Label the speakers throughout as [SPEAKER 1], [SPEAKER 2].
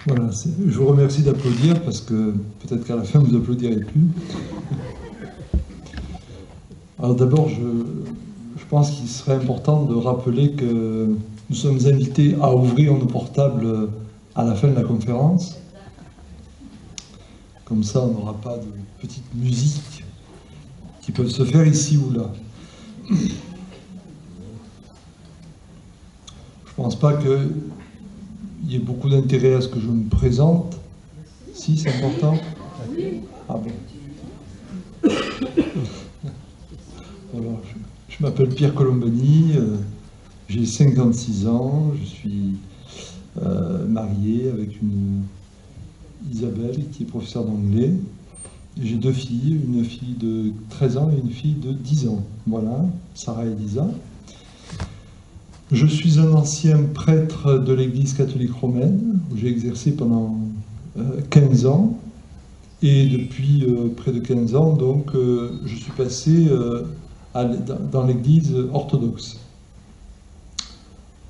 [SPEAKER 1] Voilà, je vous remercie d'applaudir parce que peut-être qu'à la fin vous applaudirez plus. Alors d'abord, je pense qu'il serait important de rappeler que nous sommes invités à ouvrir nos portables à la fin de la conférence. Comme ça, on n'aura pas de petites musiques qui peuvent se faire ici ou là. Je ne pense pas qu'il y ait beaucoup d'intérêt à ce que je me présente. Si, c'est important. Ah bon. Voilà, je m'appelle Pierre Colombani, j'ai 56 ans, je suis marié avec une Isabelle qui est professeure d'anglais. J'ai deux filles, une fille de 13 ans et une fille de 10 ans. Voilà, Sarah et Lisa. Je suis un ancien prêtre de l'Église catholique romaine, où j'ai exercé pendant 15 ans. Et depuis près de 15 ans, donc, je suis passé dans l'Église orthodoxe.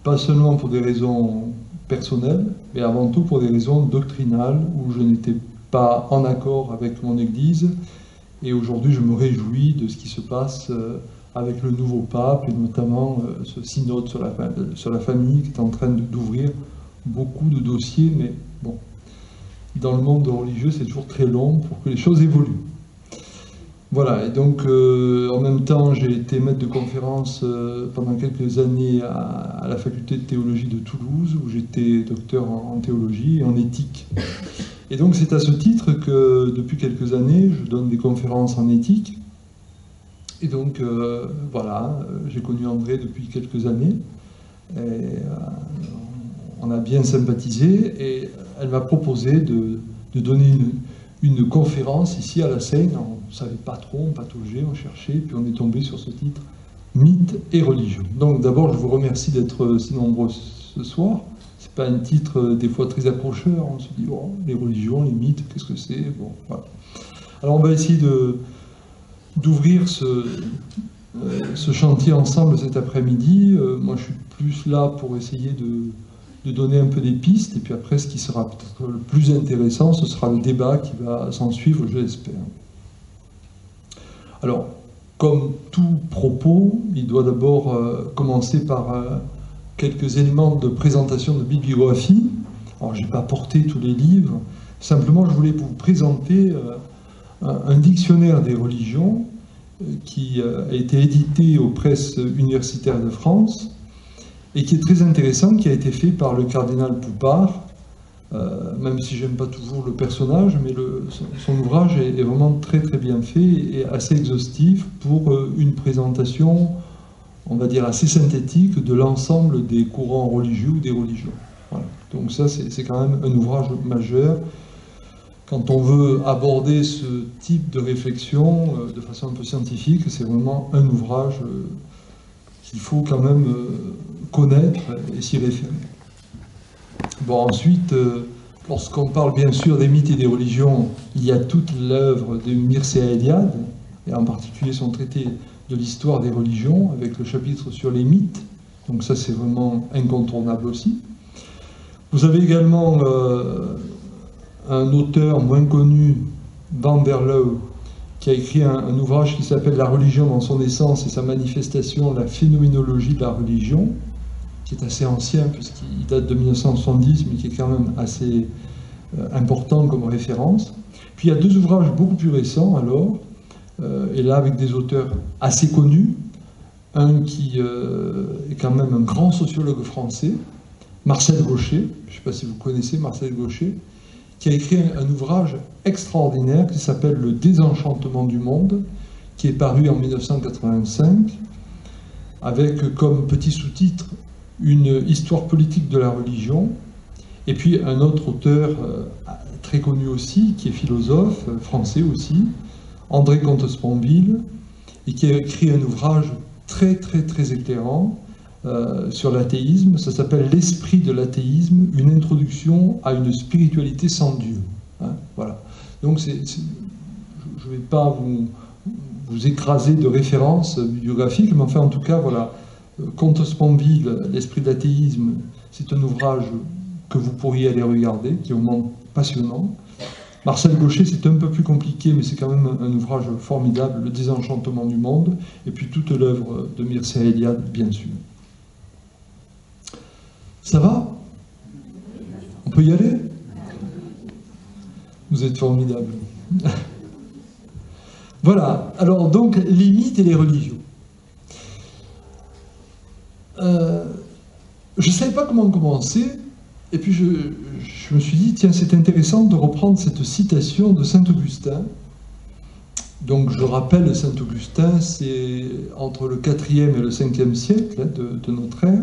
[SPEAKER 1] Pas seulement pour des raisons personnelles, mais avant tout pour des raisons doctrinales, où je n'étais pas en accord avec mon Église. Et aujourd'hui, je me réjouis de ce qui se passe avec le nouveau pape, et notamment ce synode sur la famille qui est en train d'ouvrir beaucoup de dossiers, mais bon, dans le monde religieux, c'est toujours très long pour que les choses évoluent. Voilà, et donc en même temps, j'ai été maître de conférence pendant quelques années à la faculté de théologie de Toulouse, où j'étais docteur en théologie et en éthique. Et donc c'est à ce titre que depuis quelques années, je donne des conférences en éthique. Et donc voilà, j'ai connu André depuis quelques années. Et, on a bien sympathisé et elle m'a proposé de donner une conférence ici à la Seine. On ne savait pas trop, on pataugeait, on cherchait, puis on est tombé sur ce titre, Mythes et religion. Donc d'abord, je vous remercie d'être si nombreux ce soir. C'est pas un titre des fois très accrocheur, on se dit, oh, les religions, les mythes, qu'est-ce que c'est? Bon, voilà. Alors on va essayer d'ouvrir ce chantier ensemble cet après-midi. Moi, je suis plus là pour essayer de donner un peu des pistes, et puis après, ce qui sera peut-être le plus intéressant, ce sera le débat qui va s'en suivre, je l'espère. Alors, comme tout propos, il doit d'abord commencer par quelques éléments de présentation de bibliographie. Alors, je n'ai pas porté tous les livres, simplement, je voulais vous présenter un dictionnaire des religions qui a été édité aux presses universitaires de France, et qui est très intéressant, qui a été fait par le cardinal Poupart, même si j'aime pas toujours le personnage, mais son ouvrage est vraiment très très bien fait et assez exhaustif pour une présentation, on va dire, assez synthétique de l'ensemble des courants religieux ou des religions. Voilà. Donc ça, c'est quand même un ouvrage majeur. Quand on veut aborder ce type de réflexion de façon un peu scientifique, c'est vraiment un ouvrage qu'il faut quand même connaître et s'y référer. Bon, ensuite, lorsqu'on parle bien sûr des mythes et des religions, il y a toute l'œuvre de Mircea Eliade, et en particulier son traité de l'histoire des religions, avec le chapitre sur les mythes. Donc ça, c'est vraiment incontournable aussi. Vous avez également un auteur moins connu, Van der Leeuw, qui a écrit un ouvrage qui s'appelle « La religion dans son essence et sa manifestation, la phénoménologie de la religion », qui est assez ancien, puisqu'il date de 1970, mais qui est quand même assez important comme référence. Puis il y a deux ouvrages beaucoup plus récents, alors, et là avec des auteurs assez connus. Un qui est quand même un grand sociologue français, Marcel Gauchet, je ne sais pas si vous connaissez Marcel Gauchet, qui a écrit un ouvrage extraordinaire qui s'appelle « Le désenchantement du monde », qui est paru en 1985, avec comme petit sous-titre une histoire politique de la religion, et puis un autre auteur très connu aussi, qui est philosophe, français aussi, André Comte-Sponville, et qui a écrit un ouvrage très très très éclairant sur l'athéisme. Ça s'appelle « L'esprit de l'athéisme, une introduction à une spiritualité sans Dieu ». Hein, voilà. Donc je ne vais pas vous écraser de références bibliographiques, mais enfin en tout cas, voilà, Comte-Sponville, L'esprit de l'athéisme, c'est un ouvrage que vous pourriez aller regarder, qui est vraiment passionnant. Marcel Gauchet, c'est un peu plus compliqué, mais c'est quand même un ouvrage formidable, Le désenchantement du monde, et puis toute l'œuvre de Mircea Eliade, bien sûr. Ça va? On peut y aller? Vous êtes formidables. Voilà, alors donc les mythes et les religions. Je ne savais pas comment commencer, et puis je me suis dit, tiens, c'est intéressant de reprendre cette citation de Saint-Augustin. Donc je rappelle, Saint-Augustin, c'est entre le 4e et le 5e siècle de notre ère,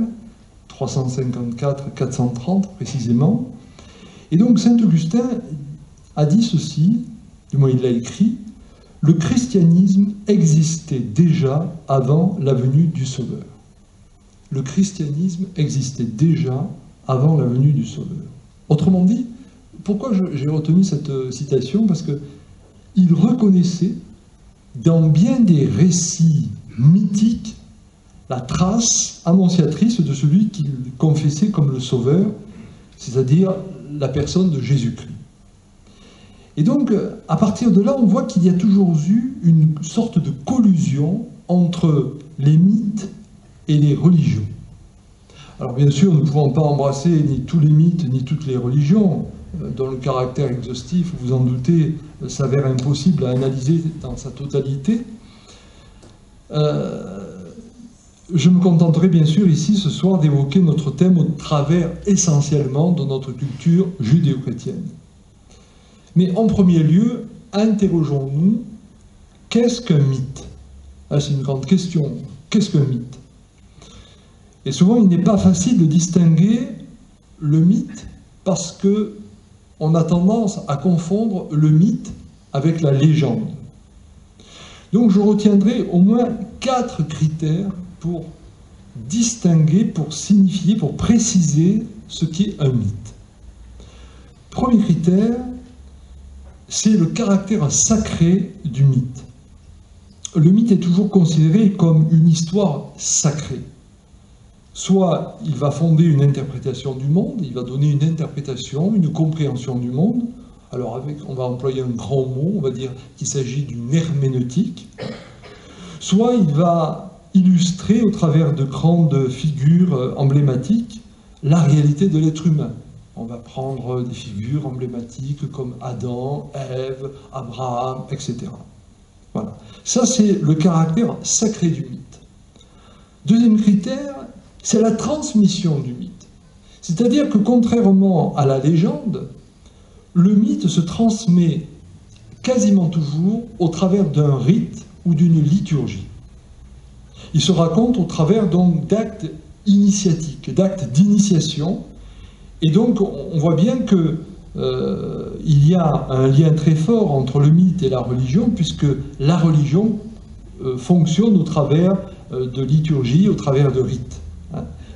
[SPEAKER 1] 354-430 précisément. Et donc Saint-Augustin a dit ceci, du moins il l'a écrit: le christianisme existait déjà avant la venue du Sauveur. Le christianisme existait déjà avant la venue du Sauveur. Autrement dit, pourquoi j'ai retenu cette citation? Parce qu'il reconnaissait dans bien des récits mythiques la trace annonciatrice de celui qu'il confessait comme le Sauveur, c'est-à-dire la personne de Jésus-Christ. Et donc, à partir de là, on voit qu'il y a toujours eu une sorte de collusion entre les mythes et les religions. Alors bien sûr, nous ne pouvons pas embrasser ni tous les mythes, ni toutes les religions, dont le caractère exhaustif, vous en doutez, s'avère impossible à analyser dans sa totalité. Je me contenterai bien sûr ici, ce soir, d'évoquer notre thème au travers essentiellement de notre culture judéo-chrétienne. Mais en premier lieu, interrogeons-nous, qu'est-ce qu'un mythe? C'est une grande question. Qu'est-ce qu'un mythe? Et souvent, il n'est pas facile de distinguer le mythe parce qu'on a tendance à confondre le mythe avec la légende. Donc je retiendrai au moins 4 critères pour distinguer, pour signifier, pour préciser ce qu'est un mythe. Premier critère, c'est le caractère sacré du mythe. Le mythe est toujours considéré comme une histoire sacrée. Soit il va fonder une interprétation du monde, il va donner une interprétation, une compréhension du monde. Alors on va employer un grand mot, on va dire qu'il s'agit d'une herméneutique. Soit il va illustrer au travers de grandes figures emblématiques la réalité de l'être humain. On va prendre des figures emblématiques comme Adam, Ève, Abraham, etc. Voilà. Ça, c'est le caractère sacré du mythe. Deuxième critère, c'est la transmission du mythe. C'est-à-dire que contrairement à la légende, le mythe se transmet quasiment toujours au travers d'un rite ou d'une liturgie. Il se raconte au travers donc d'actes initiatiques, d'actes d'initiation. Et donc on voit bien que il y a un lien très fort entre le mythe et la religion, puisque la religion fonctionne au travers de liturgie, au travers de rites.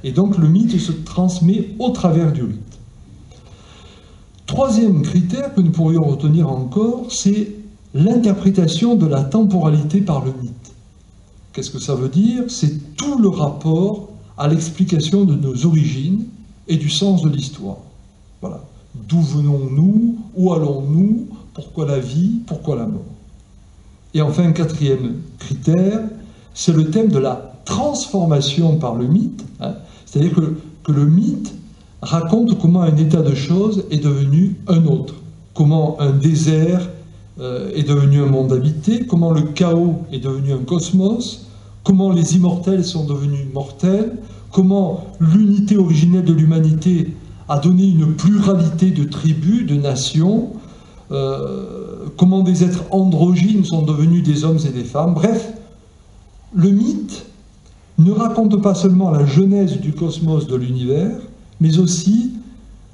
[SPEAKER 1] Et donc le mythe se transmet au travers du rite. Troisième critère que nous pourrions retenir encore, c'est l'interprétation de la temporalité par le mythe. Qu'est-ce que ça veut dire? C'est tout le rapport à l'explication de nos origines et du sens de l'histoire. Voilà. D'où venons-nous? Où allons-nous? Pourquoi la vie? Pourquoi la mort? Et enfin, quatrième critère, c'est le thème de la transformation par le mythe. C'est-à-dire que le mythe raconte comment un état de choses est devenu un autre, comment un désert est devenu un monde habité, comment le chaos est devenu un cosmos, comment les immortels sont devenus mortels, comment l'unité originelle de l'humanité a donné une pluralité de tribus, de nations, comment des êtres androgynes sont devenus des hommes et des femmes. Bref, le mythe ne raconte pas seulement la genèse du cosmos, de l'univers, mais aussi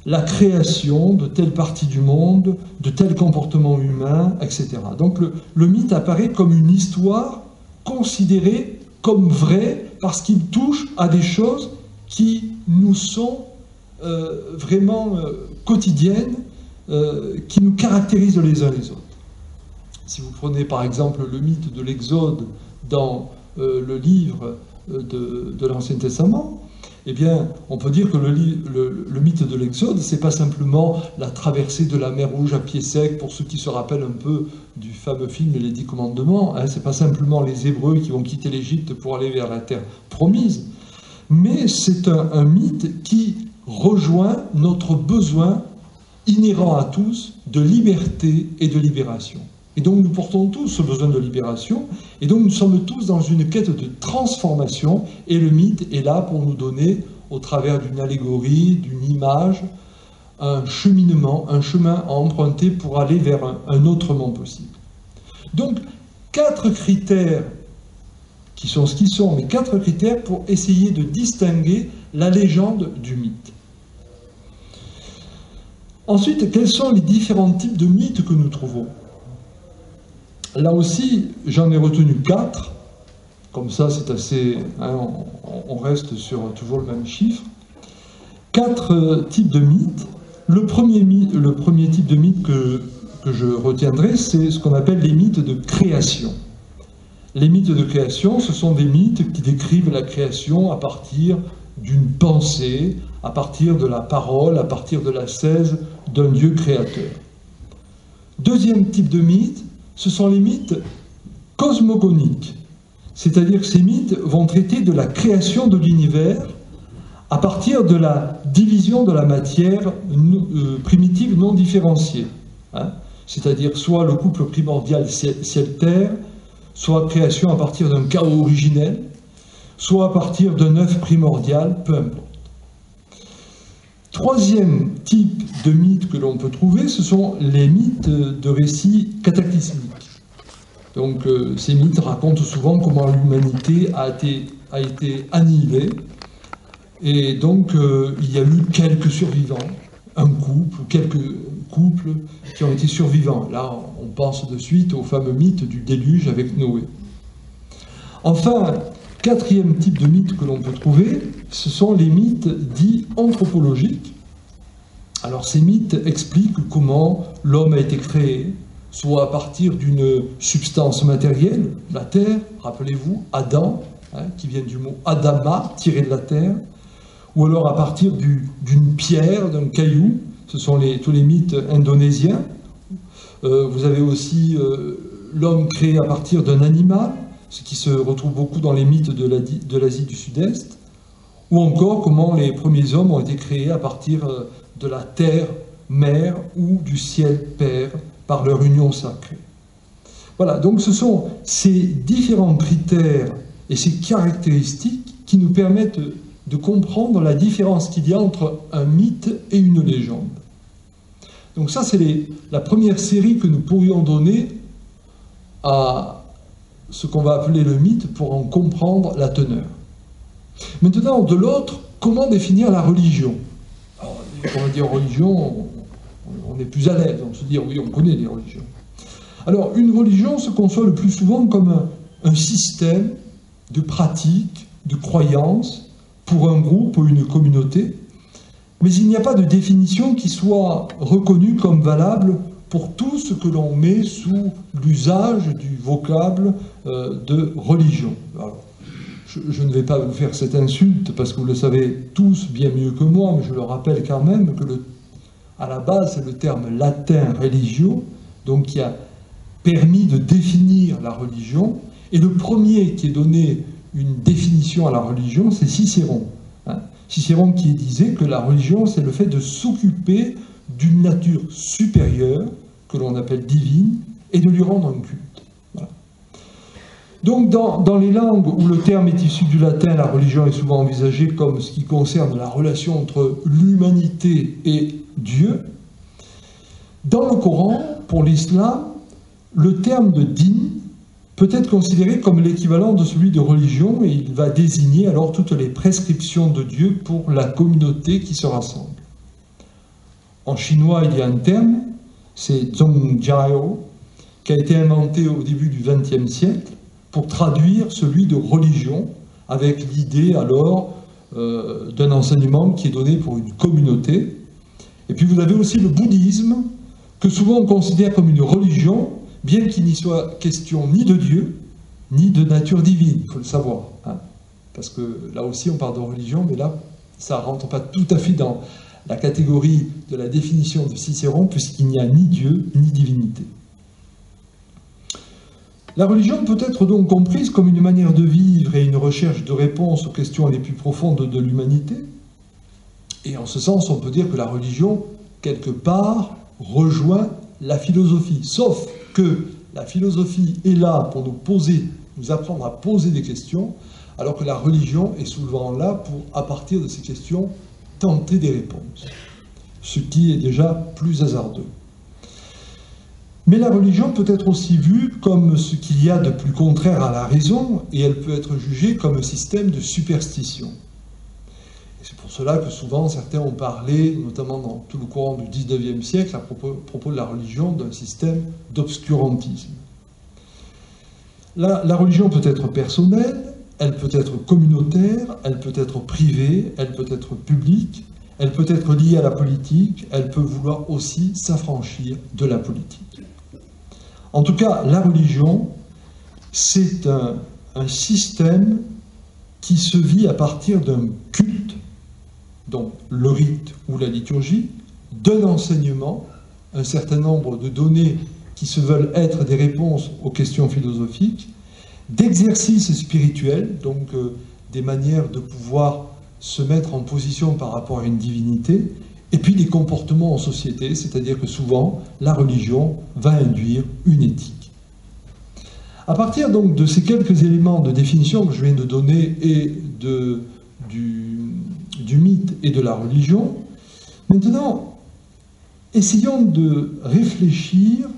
[SPEAKER 1] la création de telle partie du monde, de tel comportement humain, etc. Donc le mythe apparaît comme une histoire considérée comme vraie parce qu'il touche à des choses qui nous sont vraiment quotidiennes, qui nous caractérisent les uns les autres. Si vous prenez par exemple le mythe de l'Exode dans le livre de l'Ancien Testament, eh bien, on peut dire que le mythe de l'Exode, c'est pas simplement la traversée de la mer Rouge à pied sec, pour ceux qui se rappellent un peu du fameux film Les 10 Commandements, hein, c'est pas simplement les Hébreux qui vont quitter l'Égypte pour aller vers la terre promise, mais c'est un mythe qui rejoint notre besoin inhérent à tous de liberté et de libération. Et donc nous portons tous ce besoin de libération, et donc nous sommes tous dans une quête de transformation, et le mythe est là pour nous donner, au travers d'une allégorie, d'une image, un cheminement, un chemin à emprunter pour aller vers un autre monde possible. Donc 4 critères qui sont ce qu'ils sont, mais 4 critères pour essayer de distinguer la légende du mythe. Ensuite, quels sont les différents types de mythes que nous trouvons? Là aussi, j'en ai retenu 4. Comme ça, c'est assez... Hein, on reste sur toujours le même chiffre. 4 types de mythes. Le premier type de mythe que je retiendrai, c'est ce qu'on appelle les mythes de création. Les mythes de création, ce sont des mythes qui décrivent la création à partir d'une pensée, à partir de la parole, à partir de l'ascèse d'un Dieu créateur. Deuxième type de mythe, ce sont les mythes cosmogoniques, c'est-à-dire que ces mythes vont traiter de la création de l'univers à partir de la division de la matière primitive non différenciée, hein, c'est-à-dire soit le couple primordial ciel-terre, soit création à partir d'un chaos originel, soit à partir d'un œuf primordial, peu importe. Troisième type de mythe que l'on peut trouver, ce sont les mythes de récits cataclysmiques. Donc ces mythes racontent souvent comment l'humanité a été annihilée, et donc il y a eu quelques survivants, un couple ou quelques couples qui ont été survivants. Là, on pense de suite au fameux mythe du déluge avec Noé. Enfin, quatrième type de mythe que l'on peut trouver, ce sont les mythes dits anthropologiques. Alors ces mythes expliquent comment l'homme a été créé, soit à partir d'une substance matérielle, la terre, rappelez-vous, Adam, hein, qui vient du mot Adama, tiré de la terre, ou alors à partir d'une pierre, d'un caillou. Ce sont tous les mythes indonésiens. Vous avez aussi l'homme créé à partir d'un animal, ce qui se retrouve beaucoup dans les mythes de l'Asie du Sud-Est, ou encore comment les premiers hommes ont été créés à partir de la terre mère ou du ciel père par leur union sacrée. Voilà, donc ce sont ces différents critères et ces caractéristiques qui nous permettent de comprendre la différence qu'il y a entre un mythe et une légende. Donc ça, c'est la première série que nous pourrions donner à ce qu'on va appeler le mythe pour en comprendre la teneur. Maintenant, de l'autre, comment définir la religion? Alors, quand on dit religion, on est plus à l'aise, on se dit oui, on connaît les religions. Alors, une religion se conçoit le plus souvent comme un système de pratiques, de croyances, pour un groupe ou une communauté, mais il n'y a pas de définition qui soit reconnue comme valable pour tout ce que l'on met sous l'usage du vocable de religion. Alors, je ne vais pas vous faire cette insulte parce que vous le savez tous bien mieux que moi, mais je le rappelle quand même que à la base c'est le terme latin religio, donc qui a permis de définir la religion, et le premier qui ait donné une définition à la religion, c'est Cicéron. Hein. Cicéron qui disait que la religion, c'est le fait de s'occuper d'une nature supérieure, que l'on appelle divine, et de lui rendre un culte. Voilà. Donc dans les langues où le terme est issu du latin, la religion est souvent envisagée comme ce qui concerne la relation entre l'humanité et Dieu. Dans le Coran, pour l'islam, le terme de din peut être considéré comme l'équivalent de celui de religion, et il va désigner alors toutes les prescriptions de Dieu pour la communauté qui se rassemble. En chinois, il y a un terme, c'est zhongjiao, qui a été inventé au début du XXe siècle pour traduire celui de religion, avec l'idée alors d'un enseignement qui est donné pour une communauté. Et puis vous avez aussi le bouddhisme, que souvent on considère comme une religion, bien qu'il n'y soit question ni de Dieu, ni de nature divine, il faut le savoir. Hein, parce que là aussi on parle de religion, mais là Ça ne rentre pas tout à fait dans la catégorie de la définition de Cicéron, puisqu'il n'y a ni Dieu ni divinité. La religion peut être donc comprise comme une manière de vivre et une recherche de réponses aux questions les plus profondes de l'humanité. Et en ce sens, on peut dire que la religion, quelque part, rejoint la philosophie. Sauf que la philosophie est là pour nous apprendre à poser des questions, alors que la religion est souvent là pour, à partir de ces questions, tenter des réponses. Ce qui est déjà plus hasardeux. Mais la religion peut être aussi vue comme ce qu'il y a de plus contraire à la raison, et elle peut être jugée comme un système de superstition. Et c'est pour cela que souvent certains ont parlé, notamment dans tout le courant du XIXe siècle, à propos de la religion, d'un système d'obscurantisme. La religion peut être personnelle, elle peut être communautaire, elle peut être privée, elle peut être publique, elle peut être liée à la politique, elle peut vouloir aussi s'affranchir de la politique. En tout cas, la religion, c'est un système qui se vit à partir d'un culte, donc le rite ou la liturgie, d'un enseignement, un certain nombre de données qui se veulent être des réponses aux questions philosophiques, d'exercices spirituels, donc des manières de pouvoir se mettre en position par rapport à une divinité, et puis des comportements en société, c'est-à-dire que souvent, la religion va induire une éthique. À partir donc de ces quelques éléments de définition que je viens de donner et du mythe et de la religion, maintenant, essayons de réfléchir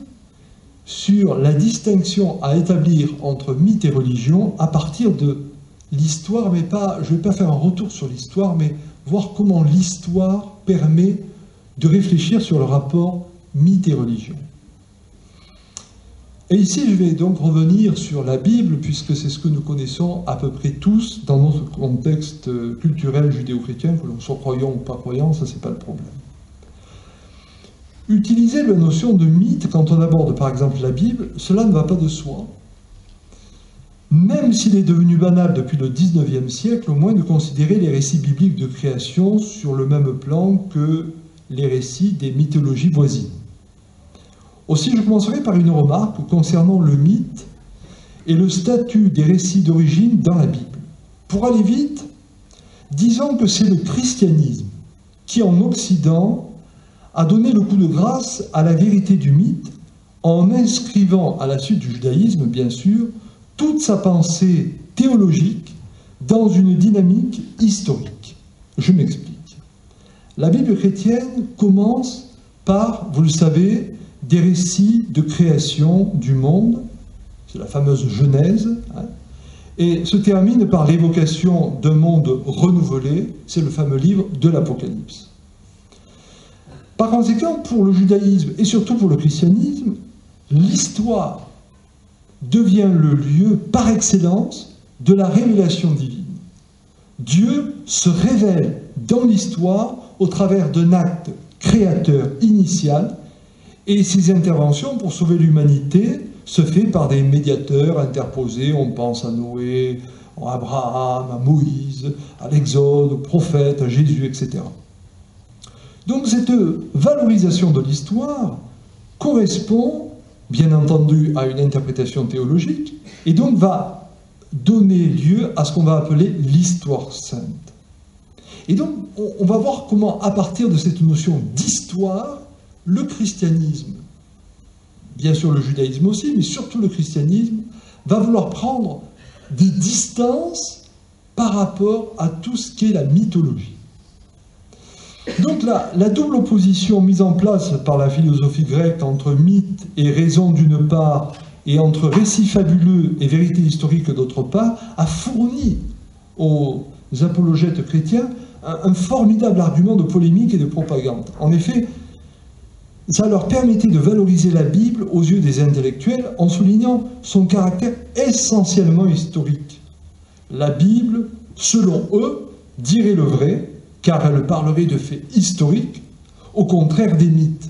[SPEAKER 1] sur la distinction à établir entre mythe et religion à partir de l'histoire, mais pas, je ne vais pas faire un retour sur l'histoire, mais voir comment l'histoire permet de réfléchir sur le rapport mythe et religion. Et ici, je vais donc revenir sur la Bible, puisque c'est ce que nous connaissons à peu près tous dans notre contexte culturel judéo-chrétien, que l'on soit croyant ou pas croyant, ça c'est pas le problème. Utiliser la notion de mythe quand on aborde par exemple la Bible, cela ne va pas de soi. Même s'il est devenu banal depuis le XIXe siècle, au moins de considérer les récits bibliques de création sur le même plan que les récits des mythologies voisines. Aussi, je commencerai par une remarque concernant le mythe et le statut des récits d'origine dans la Bible. Pour aller vite, disons que c'est le christianisme qui, en Occident, a donné le coup de grâce à la vérité du mythe en inscrivant, à la suite du judaïsme bien sûr, toute sa pensée théologique dans une dynamique historique. Je m'explique. La Bible chrétienne commence par, vous le savez, des récits de création du monde, c'est la fameuse Genèse, et se termine par l'évocation d'un monde renouvelé, c'est le fameux livre de l'Apocalypse. Par conséquent, pour le judaïsme et surtout pour le christianisme, l'histoire devient le lieu par excellence de la révélation divine. Dieu se révèle dans l'histoire au travers d'un acte créateur initial, et ses interventions pour sauver l'humanité se fait par des médiateurs interposés. On pense à Noé, à Abraham, à Moïse, à l'Exode, aux prophètes, à Jésus, etc. Donc cette valorisation de l'histoire correspond, bien entendu, à une interprétation théologique, et donc va donner lieu à ce qu'on va appeler l'histoire sainte. Et donc, on va voir comment, à partir de cette notion d'histoire, le christianisme, bien sûr le judaïsme aussi, mais surtout le christianisme, va vouloir prendre des distances par rapport à tout ce qu'est la mythologie. Donc la double opposition mise en place par la philosophie grecque entre mythe et raison d'une part, et entre récits fabuleux et vérité historique d'autre part, a fourni aux apologètes chrétiens un formidable argument de polémique et de propagande. En effet, ça leur permettait de valoriser la Bible aux yeux des intellectuels en soulignant son caractère essentiellement historique. La Bible, selon eux, dirait le vrai, car elle parlerait de faits historiques, au contraire des mythes,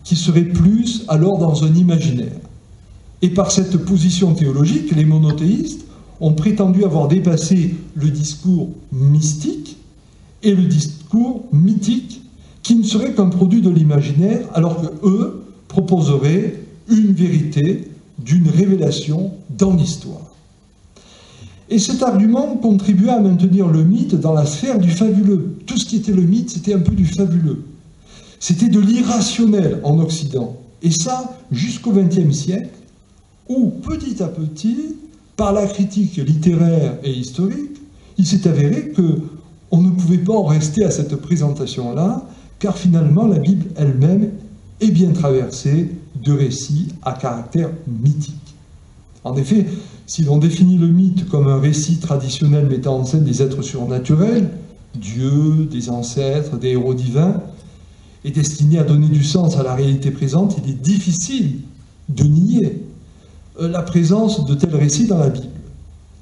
[SPEAKER 1] qui seraient plus alors dans un imaginaire. Et par cette position théologique, les monothéistes ont prétendu avoir dépassé le discours mystique et le discours mythique qui ne serait qu'un produit de l'imaginaire, alors qu'eux proposeraient une vérité d'une révélation dans l'histoire. Et cet argument contribua à maintenir le mythe dans la sphère du fabuleux. Tout ce qui était le mythe, c'était un peu du fabuleux. C'était de l'irrationnel en Occident. Et ça, jusqu'au XXe siècle, où petit à petit, par la critique littéraire et historique, il s'est avéré qu'on ne pouvait pas en rester à cette présentation-là, car finalement, la Bible elle-même est bien traversée de récits à caractère mythique. En effet, si l'on définit le mythe comme un récit traditionnel mettant en scène des êtres surnaturels, dieux, des ancêtres, des héros divins, et destiné à donner du sens à la réalité présente, il est difficile de nier la présence de tels récits dans la Bible.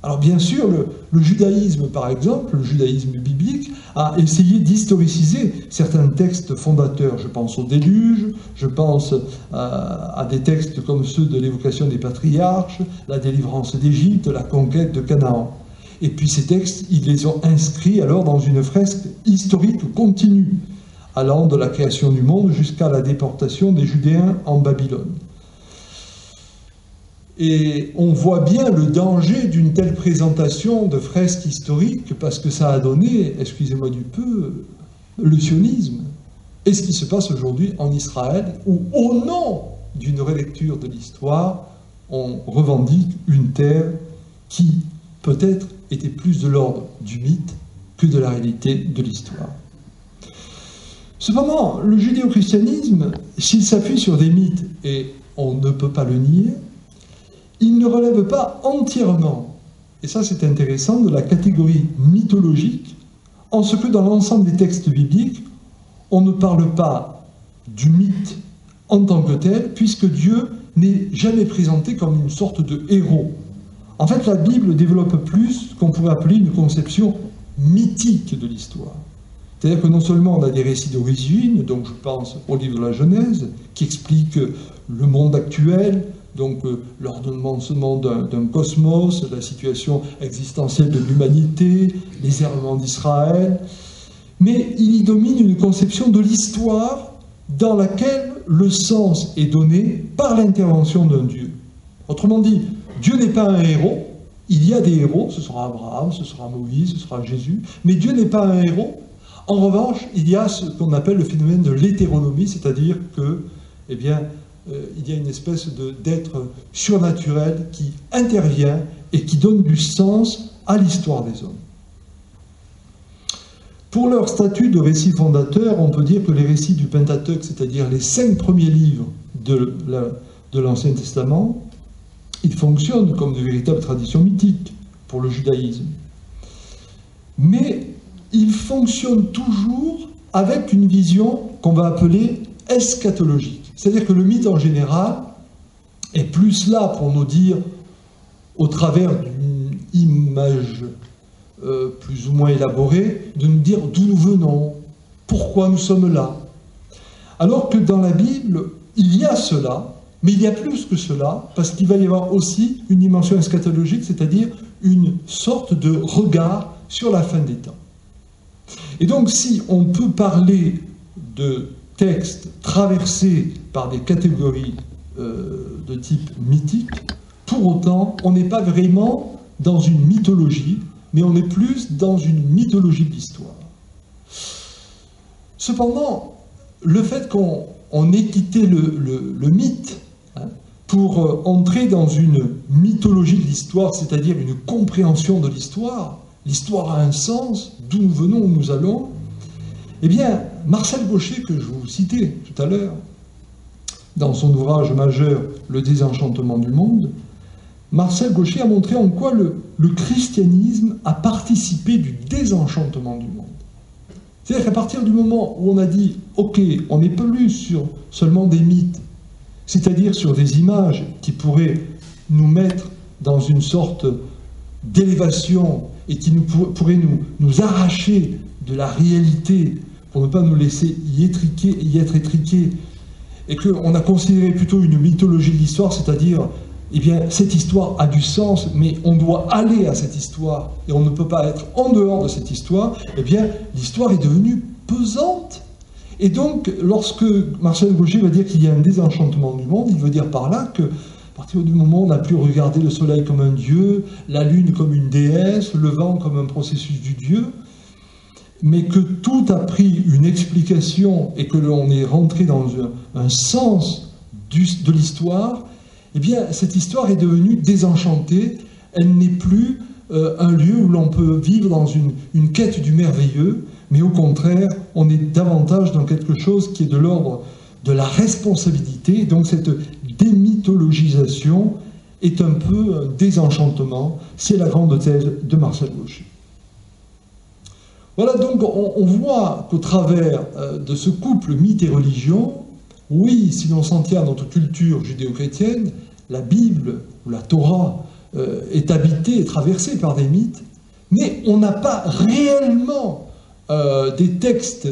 [SPEAKER 1] Alors bien sûr, le judaïsme, par exemple, le judaïsme biblique, a essayé d'historiciser certains textes fondateurs. Je pense au déluge, je pense à des textes comme ceux de l'évocation des patriarches, la délivrance d'Égypte, la conquête de Canaan. Et puis ces textes, ils les ont inscrits alors dans une fresque historique continue, allant de la création du monde jusqu'à la déportation des Judéens en Babylone. Et on voit bien le danger d'une telle présentation de fresques historiques parce que ça a donné, excusez-moi du peu, le sionisme. Et ce qui se passe aujourd'hui en Israël, où au nom d'une relecture de l'histoire, on revendique une terre qui peut-être était plus de l'ordre du mythe que de la réalité de l'histoire. Cependant, le judéo-christianisme, s'il s'appuie sur des mythes, et on ne peut pas le nier, il ne relève pas entièrement, et ça c'est intéressant, de la catégorie mythologique, en ce que dans l'ensemble des textes bibliques, on ne parle pas du mythe en tant que tel, puisque Dieu n'est jamais présenté comme une sorte de héros. En fait, la Bible développe plus ce qu'on pourrait appeler une conception mythique de l'histoire. C'est-à-dire que non seulement on a des récits d'origine, donc je pense au livre de la Genèse, qui explique le monde actuel, donc l'ordonnement d'un cosmos, la situation existentielle de l'humanité, les errements d'Israël, mais il y domine une conception de l'histoire dans laquelle le sens est donné par l'intervention d'un Dieu. Autrement dit, Dieu n'est pas un héros, il y a des héros, ce sera Abraham, ce sera Moïse, ce sera Jésus, mais Dieu n'est pas un héros. En revanche, il y a ce qu'on appelle le phénomène de l'hétéronomie, c'est-à-dire que, eh bien, il y a une espèce d'être surnaturel qui intervient et qui donne du sens à l'histoire des hommes. Pour leur statut de récit fondateur, on peut dire que les récits du Pentateuque, c'est-à-dire les 5 premiers livres de l'Ancien Testament, ils fonctionnent comme de véritables traditions mythiques pour le judaïsme. Mais ils fonctionnent toujours avec une vision qu'on va appeler eschatologique. C'est-à-dire que le mythe en général est plus là pour nous dire, au travers d'une image plus ou moins élaborée, de nous dire d'où nous venons, pourquoi nous sommes là. Alors que dans la Bible, il y a cela, mais il y a plus que cela, parce qu'il va y avoir aussi une dimension eschatologique, c'est-à-dire une sorte de regard sur la fin des temps. Et donc, si on peut parler de textes traversés par des catégories de type mythique, pour autant, on n'est pas vraiment dans une mythologie, mais on est plus dans une mythologie de l'histoire. Cependant, le fait qu'on ait quitté le mythe pour entrer dans une mythologie de l'histoire, c'est-à-dire une compréhension de l'histoire, l'histoire a un sens, d'où nous venons, où nous allons, eh bien, Marcel Gauchet, que je vous citais tout à l'heure, dans son ouvrage majeur « Le désenchantement du monde », Marcel Gauchet a montré en quoi le christianisme a participé du désenchantement du monde. C'est-à-dire qu'à partir du moment où on a dit « Ok, on n'est plus sur seulement des mythes », c'est-à-dire sur des images qui pourraient nous mettre dans une sorte d'élévation et qui pourraient nous arracher de la réalité pour ne pas nous laisser y être étriqués, et qu'on a considéré plutôt une mythologie de l'histoire, c'est-à-dire eh bien, cette histoire a du sens, mais on doit aller à cette histoire, et on ne peut pas être en dehors de cette histoire, eh bien, l'histoire est devenue pesante. Et donc, lorsque Marcel Gauchet va dire qu'il y a un désenchantement du monde, il veut dire par là que, à partir du moment où on n'a plus regardé le soleil comme un dieu, la lune comme une déesse, le vent comme un processus du dieu, mais que tout a pris une explication et que l'on est rentré dans un sens de l'histoire, eh bien, cette histoire est devenue désenchantée. Elle n'est plus un lieu où l'on peut vivre dans une quête du merveilleux, mais au contraire, on est davantage dans quelque chose qui est de l'ordre de la responsabilité. Donc cette démythologisation est un peu un désenchantement. C'est la grande thèse de Marcel Gauchet. Voilà, donc on voit qu'au travers de ce couple mythe et religion, oui, si l'on s'en tient à notre culture judéo-chrétienne, la Bible ou la Torah est habitée et traversée par des mythes, mais on n'a pas réellement des textes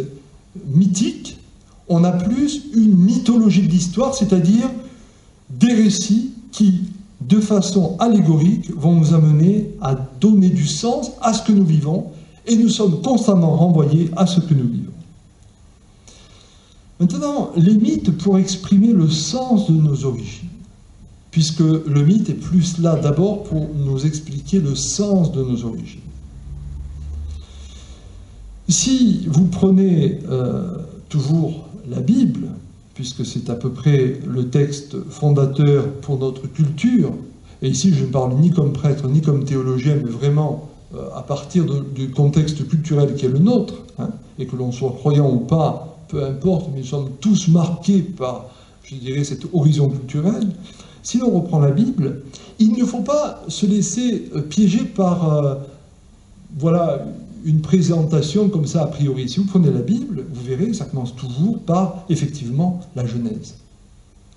[SPEAKER 1] mythiques, on a plus une mythologie de l'histoire, c'est-à-dire des récits qui, de façon allégorique, vont nous amener à donner du sens à ce que nous vivons, et nous sommes constamment renvoyés à ce que nous vivons. Maintenant, les mythes pour exprimer le sens de nos origines, puisque le mythe est plus là d'abord pour nous expliquer le sens de nos origines. Si vous prenez toujours la Bible, puisque c'est à peu près le texte fondateur pour notre culture, et ici je ne parle ni comme prêtre ni comme théologien, mais vraiment à partir du contexte culturel qui est le nôtre, hein, et que l'on soit croyant ou pas, peu importe, mais nous sommes tous marqués par, je dirais, cet horizon culturel. Si l'on reprend la Bible, il ne faut pas se laisser piéger par voilà, une présentation comme ça a priori. Si vous prenez la Bible, vous verrez, ça commence toujours par, effectivement, la Genèse.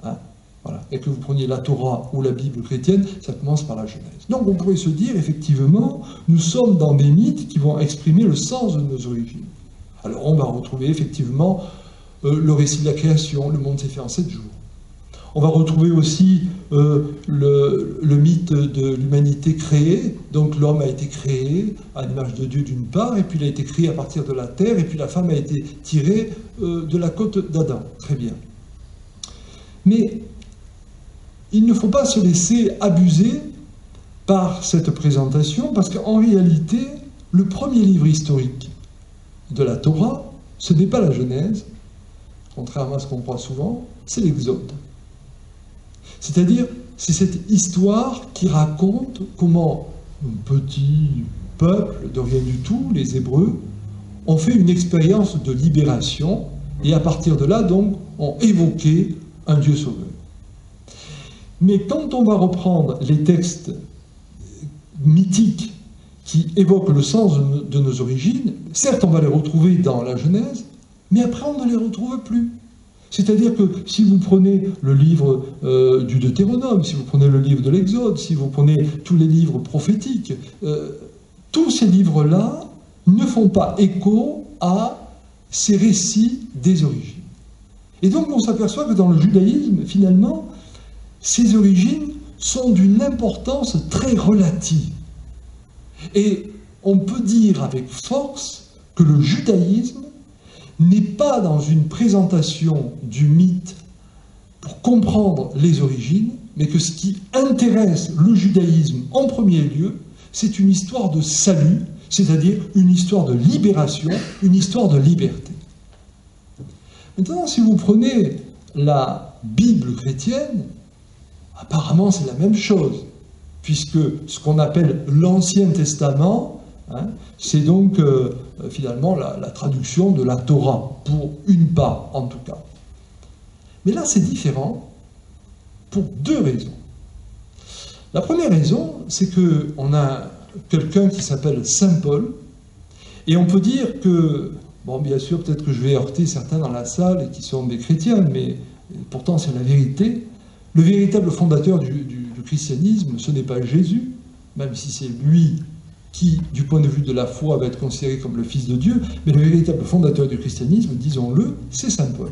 [SPEAKER 1] Hein, voilà. Et que vous preniez la Torah ou la Bible chrétienne, ça commence par la Genèse. Donc on pourrait se dire, effectivement, nous sommes dans des mythes qui vont exprimer le sens de nos origines. Alors on va retrouver effectivement le récit de la création, le monde s'est fait en 7 jours. On va retrouver aussi le mythe de l'humanité créée. Donc l'homme a été créé à l'image de Dieu d'une part, et puis il a été créé à partir de la terre, et puis la femme a été tirée de la côte d'Adam. Très bien. Mais il ne faut pas se laisser abuser par cette présentation, parce qu'en réalité, le premier livre historique de la Torah, ce n'est pas la Genèse, contrairement à ce qu'on croit souvent, c'est l'Exode. C'est-à-dire, c'est cette histoire qui raconte comment un petit peuple de rien du tout, les Hébreux, ont fait une expérience de libération, et à partir de là, donc, ont évoqué un Dieu sauveur. Mais quand on va reprendre les textes mythiques qui évoquent le sens de nos origines, certes on va les retrouver dans la Genèse, mais après on ne les retrouve plus. C'est-à-dire que si vous prenez le livre du Deutéronome, si vous prenez le livre de l'Exode, si vous prenez tous les livres prophétiques, tous ces livres-là ne font pas écho à ces récits des origines. Et donc on s'aperçoit que dans le judaïsme, finalement, ces origines sont d'une importance très relative. Et on peut dire avec force que le judaïsme n'est pas dans une présentation du mythe pour comprendre les origines, mais que ce qui intéresse le judaïsme en premier lieu, c'est une histoire de salut, c'est-à-dire une histoire de libération, une histoire de liberté. Maintenant, si vous prenez la Bible chrétienne, apparemment c'est la même chose, puisque ce qu'on appelle l'Ancien Testament, hein, c'est donc finalement la traduction de la Torah, pour une part en tout cas. Mais là c'est différent pour 2 raisons. La première raison, c'est qu'on a quelqu'un qui s'appelle Saint Paul, et on peut dire que, bon bien sûr peut-être que je vais heurter certains dans la salle et qui sont des chrétiens, mais pourtant c'est la vérité. Le véritable fondateur du christianisme, ce n'est pas Jésus, même si c'est lui qui, du point de vue de la foi, va être considéré comme le Fils de Dieu, mais le véritable fondateur du christianisme, disons-le, c'est Saint Paul.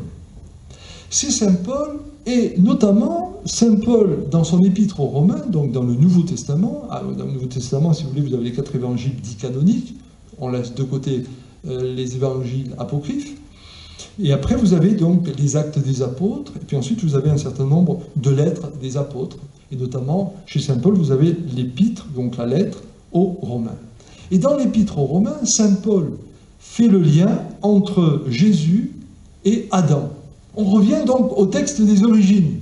[SPEAKER 1] C'est Saint Paul, et notamment, Saint Paul, dans son épître aux Romains, donc dans le Nouveau Testament, dans le Nouveau Testament, si vous voulez, vous avez les 4 évangiles dits canoniques, on laisse de côté les évangiles apocryphes, et après vous avez donc les actes des apôtres, et puis ensuite vous avez un certain nombre de lettres des apôtres, et notamment chez Saint Paul, vous avez l'épître, donc la lettre aux Romains. Et dans l'épître aux Romains, Saint Paul fait le lien entre Jésus et Adam. On revient donc au texte des origines.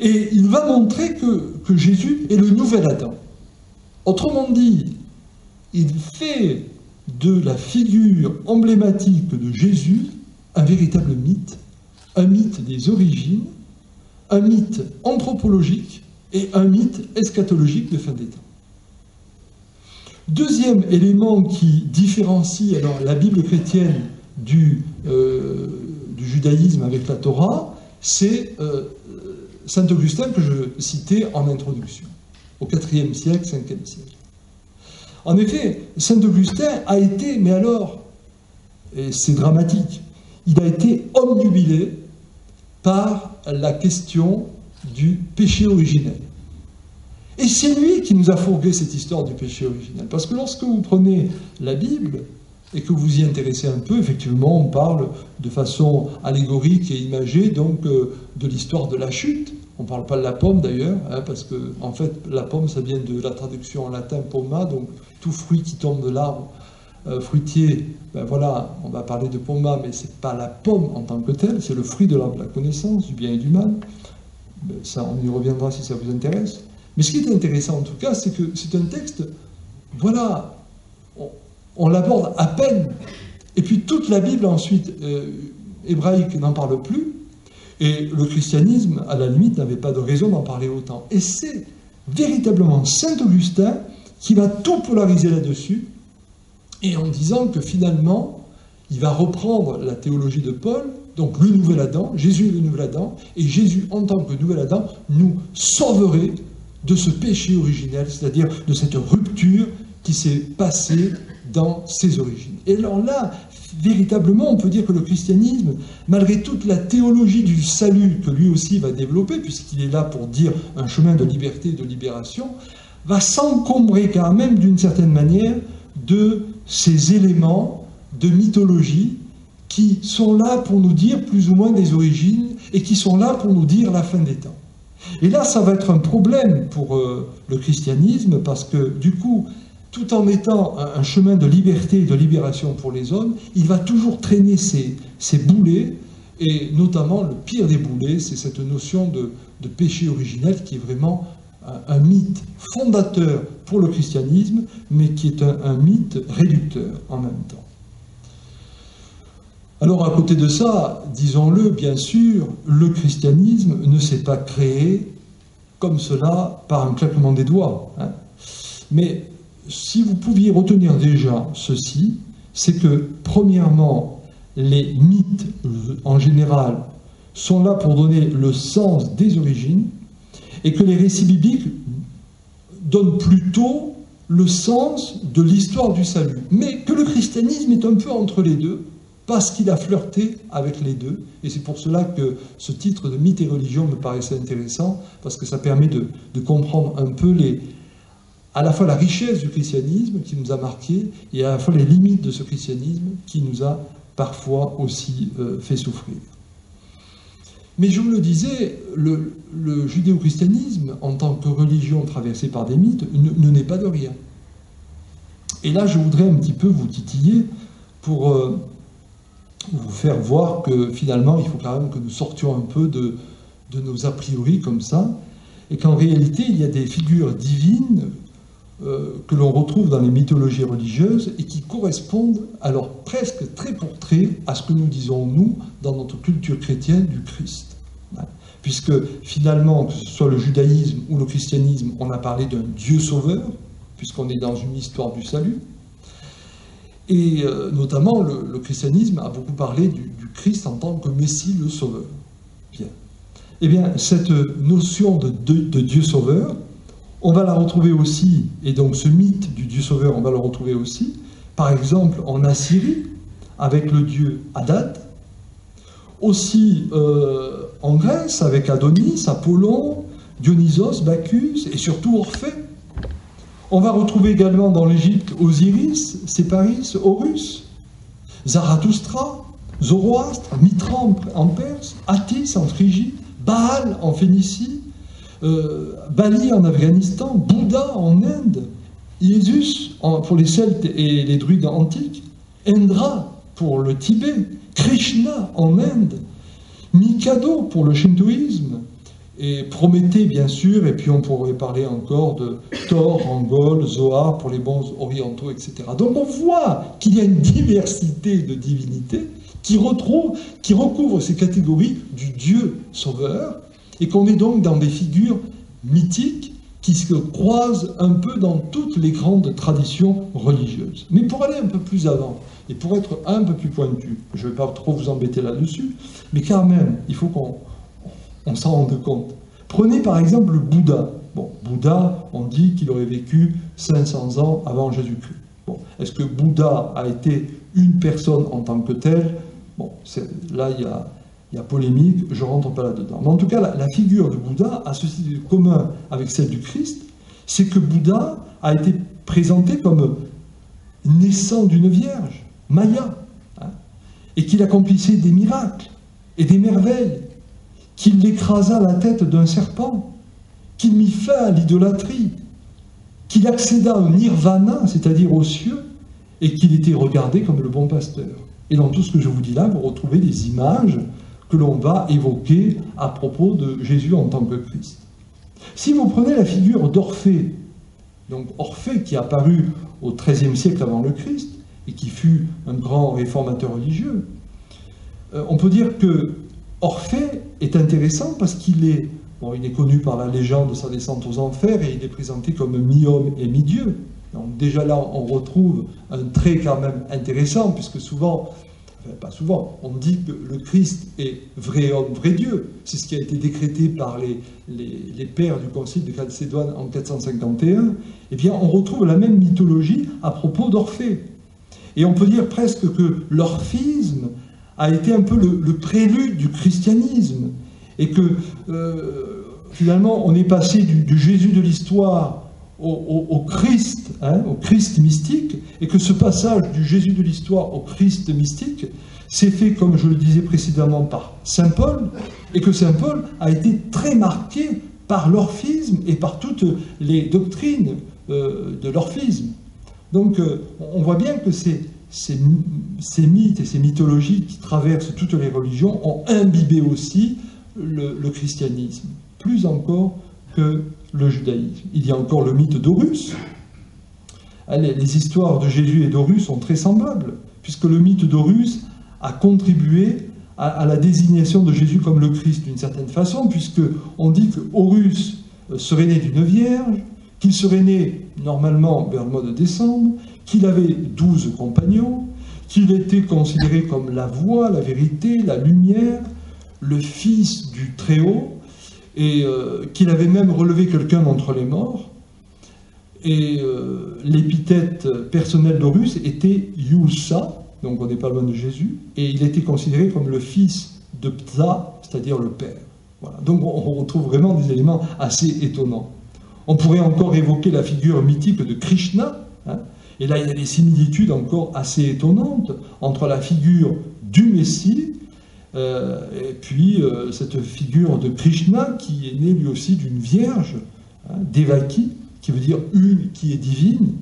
[SPEAKER 1] Et il va montrer que Jésus est le nouvel Adam. Autrement dit, il fait de la figure emblématique de Jésus un véritable mythe, un mythe des origines, un mythe anthropologique et un mythe eschatologique de fin des temps. Deuxième élément qui différencie alors la Bible chrétienne du judaïsme avec la Torah, c'est Saint Augustin que je citais en introduction, au IVe siècle, 5e siècle. En effet, Saint Augustin a été, mais alors, et c'est dramatique, il a été obnubilé par la question du péché originel. Et c'est lui qui nous a fourgué cette histoire du péché originel. Parce que lorsque vous prenez la Bible et que vous y intéressez un peu, effectivement, on parle de façon allégorique et imagée donc de l'histoire de la chute. On ne parle pas de la pomme d'ailleurs, hein, parce que en fait la pomme ça vient de la traduction en latin pomma, donc tout fruit qui tombe de l'arbre fruitier, ben voilà, on va parler de pomma, mais c'est pas la pomme en tant que telle, c'est le fruit de l'arbre de la connaissance, du bien et du mal. Ben, ça, on y reviendra si ça vous intéresse. Mais ce qui est intéressant en tout cas, c'est que c'est un texte, voilà, on l'aborde à peine, et puis toute la Bible ensuite hébraïque n'en parle plus, et le christianisme, à la limite, n'avait pas de raison d'en parler autant. Et c'est véritablement Saint Augustin qui va tout polariser là-dessus, et en disant que finalement, il va reprendre la théologie de Paul, donc le nouvel Adam, Jésus est le nouvel Adam, et Jésus, en tant que nouvel Adam, nous sauverait de ce péché originel, c'est-à-dire de cette rupture qui s'est passée dans ses origines. Et alors là, véritablement, on peut dire que le christianisme, malgré toute la théologie du salut que lui aussi va développer, puisqu'il est là pour dire un chemin de liberté et de libération, va s'encombrer quand même d'une certaine manière de ces éléments de mythologie qui sont là pour nous dire plus ou moins des origines et qui sont là pour nous dire la fin des temps. Et là, ça va être un problème pour le christianisme parce que du coup, tout en étant un chemin de liberté et de libération pour les hommes, il va toujours traîner ces boulets, et notamment le pire des boulets, c'est cette notion de péché originel qui est vraiment un mythe fondateur pour le christianisme, mais qui est un mythe réducteur en même temps. Alors à côté de ça, disons-le, bien sûr, le christianisme ne s'est pas créé comme cela par un claquement des doigts, hein. Mais si vous pouviez retenir déjà ceci, c'est que, premièrement, les mythes, en général, sont là pour donner le sens des origines, et que les récits bibliques donnent plutôt le sens de l'histoire du salut. Mais que le christianisme est un peu entre les deux, parce qu'il a flirté avec les deux, et c'est pour cela que ce titre de mythe et religion me paraissait intéressant, parce que ça permet de comprendre un peu à la fois la richesse du christianisme qui nous a marqués, et à la fois les limites de ce christianisme qui nous a parfois aussi fait souffrir. Mais je vous le disais, le judéo-christianisme, en tant que religion traversée par des mythes, ne naît pas de rien. Et là, je voudrais un petit peu vous titiller pour vous faire voir que finalement, il faut quand même que nous sortions un peu de nos a priori comme ça, et qu'en réalité, il y a des figures divines que l'on retrouve dans les mythologies religieuses et qui correspondent alors presque trait pour trait à ce que nous disons, nous, dans notre culture chrétienne du Christ. Puisque finalement, que ce soit le judaïsme ou le christianisme, on a parlé d'un Dieu sauveur, puisqu'on est dans une histoire du salut. Et notamment, le christianisme a beaucoup parlé du Christ en tant que Messie, le sauveur. Bien. Eh bien, cette notion de Dieu sauveur, on va la retrouver aussi, et donc ce mythe du Dieu sauveur, on va le retrouver aussi, par exemple en Assyrie, avec le dieu Hadad, aussi en Grèce avec Adonis, Apollon, Dionysos, Bacchus et surtout Orphée. On va retrouver également dans l'Égypte Osiris, Séparis, Horus, Zarathustra, Zoroastre, Mithra en Perse, Attis en Phrygie, Baal en Phénicie, Bali en Afghanistan, Bouddha en Inde, Jésus pour les Celtes et les druides antiques, Indra pour le Tibet, Krishna en Inde, Mikado pour le shintoïsme, et Prométhée bien sûr, et puis on pourrait parler encore de Thor en Gaule, Zohar pour les bons orientaux, etc. Donc on voit qu'il y a une diversité de divinités qui recouvre ces catégories du Dieu sauveur, et qu'on est donc dans des figures mythiques qui se croisent un peu dans toutes les grandes traditions religieuses. Mais pour aller un peu plus avant, et pour être un peu plus pointu, je ne vais pas trop vous embêter là-dessus, mais quand même, il faut qu'on s'en rende compte. Prenez par exemple le Bouddha. Bon, Bouddha, on dit qu'il aurait vécu 500 ans avant Jésus-Christ. Bon, est-ce que Bouddha a été une personne en tant que telle? Bon, là, il y a polémique, je ne rentre pas là-dedans. Mais en tout cas, la figure de Bouddha a ceci de commun avec celle du Christ, c'est que Bouddha a été présenté comme naissant d'une vierge, Maya, hein, et qu'il accomplissait des miracles et des merveilles, qu'il écrasa la tête d'un serpent, qu'il mit fin à l'idolâtrie, qu'il accéda au nirvana, c'est-à-dire aux cieux, et qu'il était regardé comme le bon pasteur. Et dans tout ce que je vous dis là, vous retrouvez des images que l'on va évoquer à propos de Jésus en tant que Christ. Si vous prenez la figure d'Orphée, donc Orphée qui est apparu au XIIIe siècle avant le Christ, et qui fut un grand réformateur religieux, on peut dire que Orphée est intéressant parce qu'il est, bon, il est connu par la légende de sa descente aux enfers, et il est présenté comme mi-homme et mi-dieu. Donc déjà là, on retrouve un trait quand même intéressant, puisque souvent, enfin pas souvent, on dit que le Christ est vrai homme, vrai Dieu. C'est ce qui a été décrété par les pères du concile de Chalcédoine en 451. Eh bien, on retrouve la même mythologie à propos d'Orphée. Et on peut dire presque que l'orphisme a été un peu le prélude du christianisme, et que finalement, on est passé du Jésus de l'histoire au Christ, hein, au Christ mystique, et que ce passage du Jésus de l'histoire au Christ mystique s'est fait, comme je le disais précédemment, par saint Paul, et que saint Paul a été très marqué par l'orphisme et par toutes les doctrines de l'orphisme. Donc on voit bien que ces mythes et ces mythologies qui traversent toutes les religions ont imbibé aussi le christianisme, plus encore que le judaïsme. Il y a encore le mythe d'Horus. Les histoires de Jésus et d'Horus sont très semblables, puisque le mythe d'Horus a contribué à la désignation de Jésus comme le Christ d'une certaine façon, puisqu'on dit que Horus serait né d'une vierge, qu'il serait né normalement vers le mois de décembre, qu'il avait 12 compagnons, qu'il était considéré comme la voie, la vérité, la lumière, le fils du Très-Haut, et qu'il avait même relevé quelqu'un d'entre les morts. Et l'épithète personnelle d'Horus était Ioussa, donc on n'est pas loin de Jésus, et il était considéré comme le fils de Ptah, c'est-à-dire le Père. Voilà. Donc on retrouve vraiment des éléments assez étonnants. On pourrait encore évoquer la figure mythique de Krishna, hein, et là il y a des similitudes encore assez étonnantes entre la figure du Messie et puis cette figure de Krishna qui est née lui aussi d'une vierge, hein, Devaki, qui veut dire une qui est divine,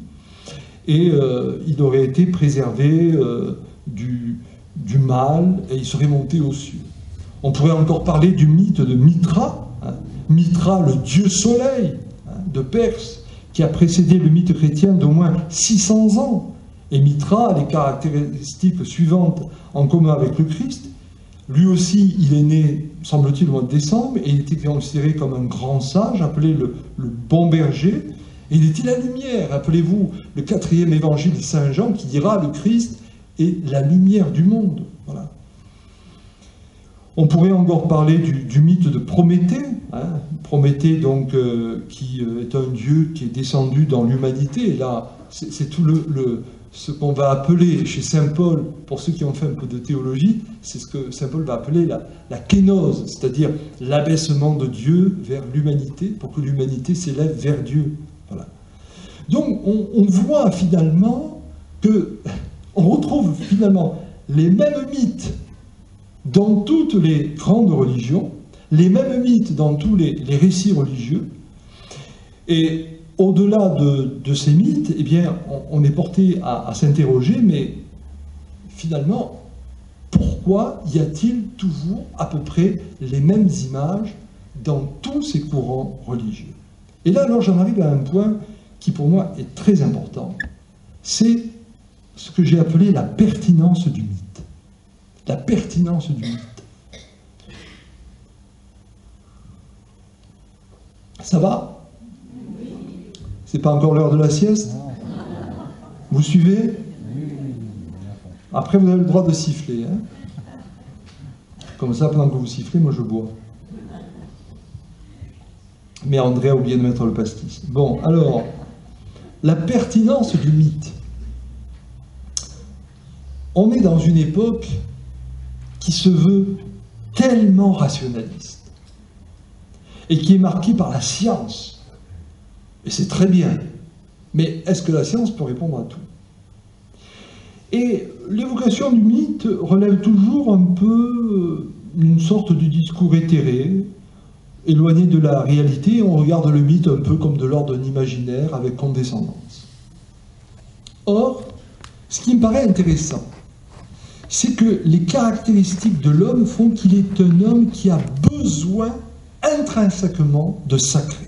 [SPEAKER 1] et il aurait été préservé du mal, et il serait monté aux cieux. On pourrait encore parler du mythe de Mithra, hein, Mithra, le dieu soleil, hein, de Perse, qui a précédé le mythe chrétien d'au moins 600 ans. Et Mithra a les caractéristiques suivantes en commun avec le Christ. Lui aussi, il est né, semble-t-il, au mois de décembre, et il était considéré comme un grand sage, appelé le bon berger, et il était la lumière. Rappelez-vous le 4e évangile de Saint Jean qui dira le Christ est la lumière du monde. Voilà. On pourrait encore parler du mythe de Prométhée, hein. Prométhée donc qui est un dieu qui est descendu dans l'humanité. Et là, c'est tout ce qu'on va appeler chez saint Paul, pour ceux qui ont fait un peu de théologie, c'est ce que saint Paul va appeler la kénose, c'est-à-dire l'abaissement de Dieu vers l'humanité, pour que l'humanité s'élève vers Dieu. Voilà. Donc on voit finalement on retrouve finalement les mêmes mythes dans toutes les grandes religions, les mêmes mythes dans tous les récits religieux, et au-delà de ces mythes, eh bien, on est porté à s'interroger, mais finalement, pourquoi y a-t-il toujours à peu près les mêmes images dans tous ces courants religieux? Et là, alors, j'en arrive à un point qui, pour moi, est très important. C'est ce que j'ai appelé la pertinence du mythe. La pertinence du mythe. Ça va ? C'est pas encore l'heure de la sieste? Vous suivez? Après, vous avez le droit de siffler. Hein? Comme ça, pendant que vous sifflez, moi je bois. Mais André a oublié de mettre le pastis. Bon, alors, la pertinence du mythe. On est dans une époque qui se veut tellement rationaliste et qui est marquée par la science. Et c'est très bien. Mais est-ce que la science peut répondre à tout? Et l'évocation du mythe relève toujours un peu une sorte de discours éthéré, éloigné de la réalité. On regarde le mythe un peu comme de l'ordre d'un imaginaire avec condescendance. Or, ce qui me paraît intéressant, c'est que les caractéristiques de l'homme font qu'il est un homme qui a besoin intrinsèquement de sacré.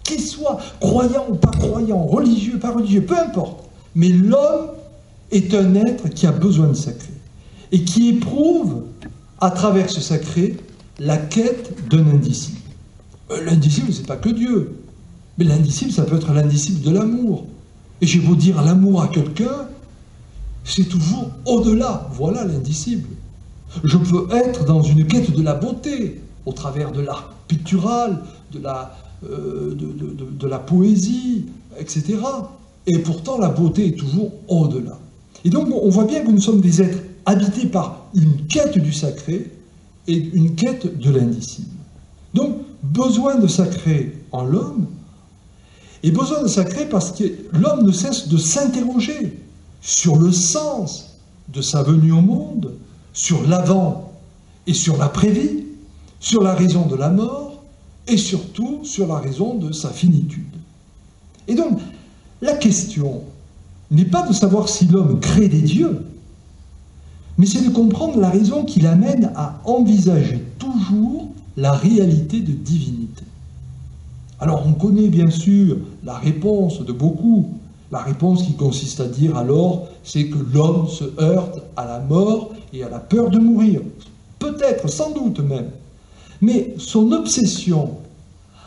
[SPEAKER 1] Qu'il soit croyant ou pas croyant, religieux, pas religieux, peu importe. Mais l'homme est un être qui a besoin de sacré et qui éprouve, à travers ce sacré, la quête d'un indicible. L'indicible, c'est pas que Dieu. Mais l'indicible, ça peut être l'indicible de l'amour. Et j'ai beau dire l'amour à quelqu'un, c'est toujours au-delà. Voilà l'indicible. Je peux être dans une quête de la beauté, au travers de l'art pictural, de la poésie, etc. Et pourtant, la beauté est toujours au-delà. Et donc, on voit bien que nous sommes des êtres habités par une quête du sacré et une quête de l'indicible. Donc, besoin de sacré en l'homme, et besoin de sacré parce que l'homme ne cesse de s'interroger sur le sens de sa venue au monde, sur l'avant et sur l'après-vie, sur la raison de la mort, et surtout sur la raison de sa finitude. Et donc, la question n'est pas de savoir si l'homme crée des dieux, mais c'est de comprendre la raison qui l'amène à envisager toujours la réalité de divinité. Alors, on connaît bien sûr la réponse de beaucoup, la réponse qui consiste à dire alors, c'est que l'homme se heurte à la mort et à la peur de mourir. Peut-être, sans doute même. Mais son obsession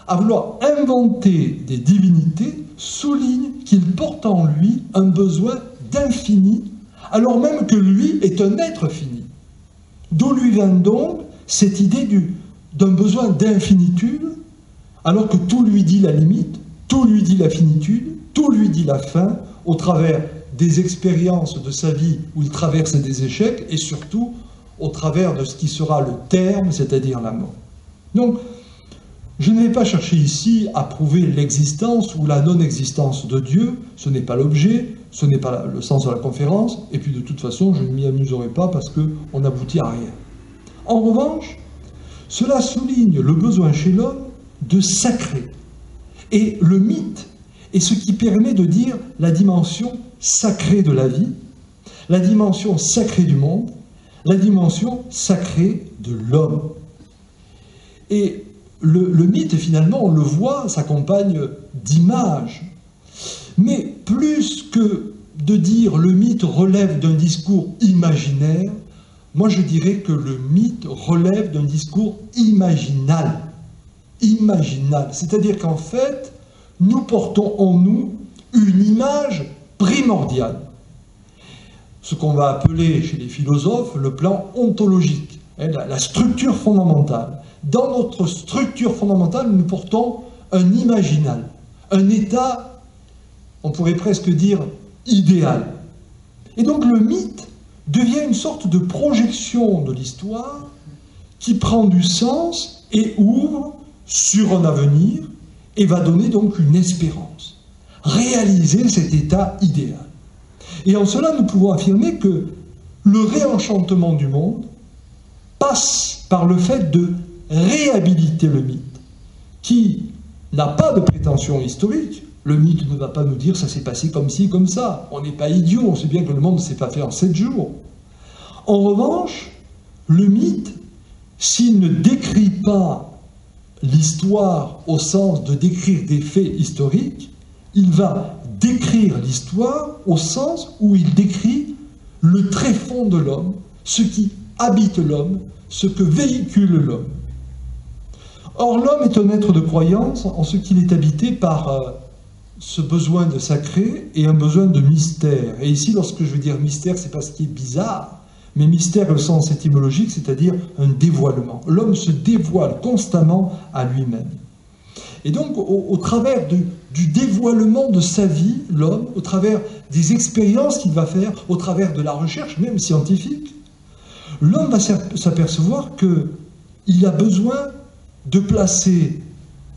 [SPEAKER 1] à vouloir inventer des divinités souligne qu'il porte en lui un besoin d'infini, alors même que lui est un être fini. D'où lui vient donc cette idée d'un besoin d'infinitude, alors que tout lui dit la limite, tout lui dit la finitude, tout lui dit la fin, au travers des expériences de sa vie où il traverse des échecs, et surtout au travers de ce qui sera le terme, c'est-à-dire la mort. Donc, je ne vais pas chercher ici à prouver l'existence ou la non-existence de Dieu, ce n'est pas l'objet, ce n'est pas le sens de la conférence, et puis de toute façon, je ne m'y amuserai pas parce qu'on n'aboutit à rien. En revanche, cela souligne le besoin chez l'homme de sacré. Et le mythe est ce qui permet de dire la dimension sacrée de la vie, la dimension sacrée du monde, la dimension sacrée de l'homme. Et le mythe, finalement, on le voit, s'accompagne d'images. Mais plus que de dire le mythe relève d'un discours imaginaire, moi je dirais que le mythe relève d'un discours imaginal. Imaginal. C'est-à-dire qu'en fait, nous portons en nous une image primordiale. Ce qu'on va appeler chez les philosophes le plan ontologique, la structure fondamentale. Dans notre structure fondamentale, nous portons un imaginal, un état, on pourrait presque dire, idéal. Et donc le mythe devient une sorte de projection de l'histoire qui prend du sens et ouvre sur un avenir et va donner donc une espérance, réaliser cet état idéal. Et en cela, nous pouvons affirmer que le réenchantement du monde passe par le fait de réhabiliter le mythe, qui n'a pas de prétention historique. Le mythe ne va pas nous dire ça s'est passé comme ci, comme ça. On n'est pas idiot, on sait bien que le monde ne s'est pas fait en 7 jours. En revanche, le mythe, s'il ne décrit pas l'histoire au sens de décrire des faits historiques, il va décrire l'histoire au sens où il décrit le tréfonds de l'homme, ce qui habite l'homme, ce que véhicule l'homme. Or, l'homme est un être de croyance en ce qu'il est habité par ce besoin de sacré et un besoin de mystère. Et ici, lorsque je veux dire mystère, c'est pas ce qui est bizarre, mais mystère au sens étymologique, c'est-à-dire un dévoilement. L'homme se dévoile constamment à lui-même. Et donc, au travers du dévoilement de sa vie, l'homme, au travers des expériences qu'il va faire, au travers de la recherche, même scientifique, l'homme va s'apercevoir qu'il a besoin de placer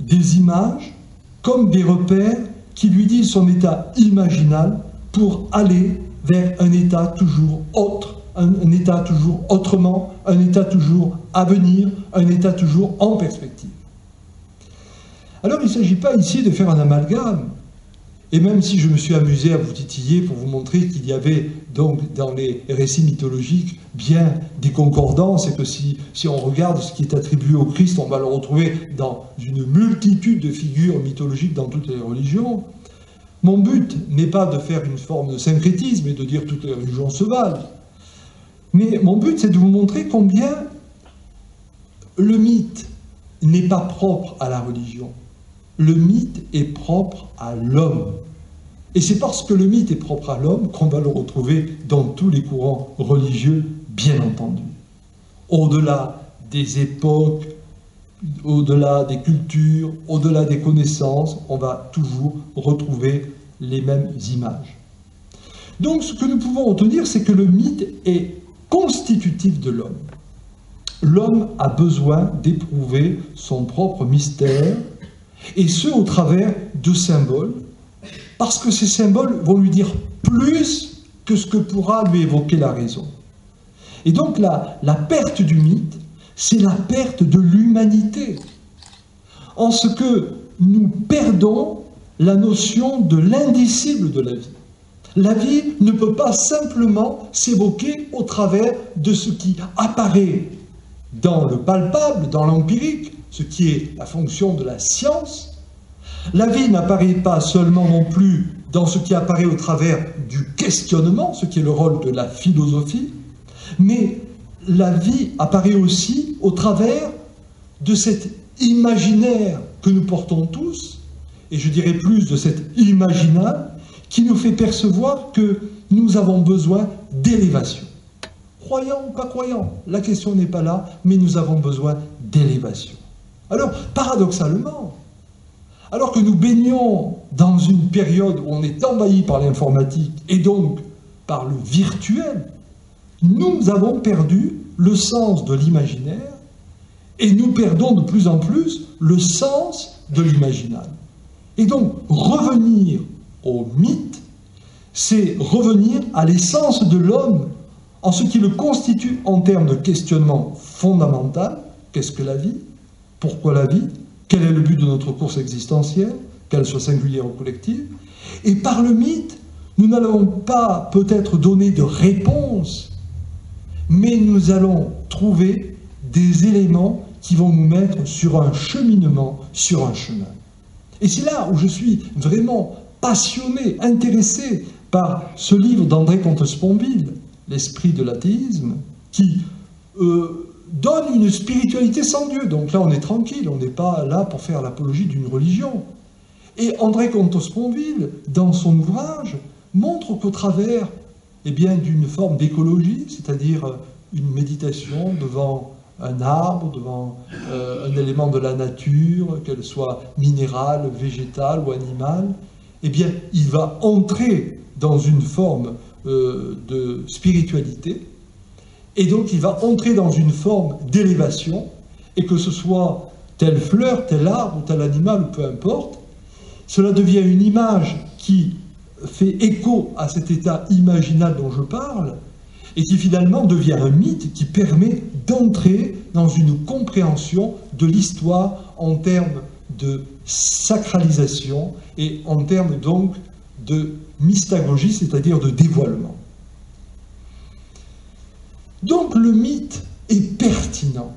[SPEAKER 1] des images comme des repères qui lui disent son état imaginal pour aller vers un état toujours autre, un état toujours autrement, un état toujours à venir, un état toujours en perspective. Alors il ne s'agit pas ici de faire un amalgame, et même si je me suis amusé à vous titiller pour vous montrer qu'il y avait donc dans les récits mythologiques bien des concordances, et que si on regarde ce qui est attribué au Christ, on va le retrouver dans une multitude de figures mythologiques dans toutes les religions, mon but n'est pas de faire une forme de syncrétisme et de dire toutes les religions se valent, mais mon but c'est de vous montrer combien le mythe n'est pas propre à la religion. Le mythe est propre à l'homme. Et c'est parce que le mythe est propre à l'homme qu'on va le retrouver dans tous les courants religieux, bien entendu. Au-delà des époques, au-delà des cultures, au-delà des connaissances, on va toujours retrouver les mêmes images. Donc ce que nous pouvons retenir, c'est que le mythe est constitutif de l'homme. L'homme a besoin d'éprouver son propre mystère, et ce au travers de symboles, parce que ces symboles vont lui dire plus que ce que pourra lui évoquer la raison. Et donc la perte du mythe, c'est la perte de l'humanité, en ce que nous perdons la notion de l'indicible de la vie. La vie ne peut pas simplement s'évoquer au travers de ce qui apparaît dans le palpable, dans l'empirique, ce qui est la fonction de la science. La vie n'apparaît pas seulement non plus dans ce qui apparaît au travers du questionnement, ce qui est le rôle de la philosophie, mais la vie apparaît aussi au travers de cet imaginaire que nous portons tous, et je dirais plus de cet imaginal, qui nous fait percevoir que nous avons besoin d'élévation. Croyants ou pas croyants, la question n'est pas là, mais nous avons besoin d'élévation. Alors, paradoxalement, alors que nous baignons dans une période où on est envahi par l'informatique et donc par le virtuel, nous avons perdu le sens de l'imaginaire et nous perdons de plus en plus le sens de l'imaginal. Et donc, revenir au mythe, c'est revenir à l'essence de l'homme en ce qui le constitue en termes de questionnement fondamental. Qu'est-ce que la vie? Pourquoi la vie? Quel est le but de notre course existentielle, qu'elle soit singulière ou collective? Et par le mythe, nous n'allons pas peut-être donner de réponse, mais nous allons trouver des éléments qui vont nous mettre sur un cheminement, sur un chemin. Et c'est là où je suis vraiment passionné, intéressé par ce livre d'André Comte-Sponville, L'esprit de l'athéisme, qui donne une spiritualité sans Dieu. Donc là, on est tranquille, on n'est pas là pour faire l'apologie d'une religion. Et André Comte-Sponville, dans son ouvrage, montre qu'au travers d'une forme d'écologie, c'est-à-dire une méditation devant un arbre, devant un élément de la nature, qu'elle soit minérale, végétale ou animale, il va entrer dans une forme de spiritualité, et donc il va entrer dans une forme d'élévation, et que ce soit telle fleur, tel arbre, ou tel animal, peu importe, cela devient une image qui fait écho à cet état imaginal dont je parle, et qui finalement devient un mythe qui permet d'entrer dans une compréhension de l'histoire en termes de sacralisation et en termes donc de mystagogie, c'est-à-dire de dévoilement. Donc le mythe est pertinent.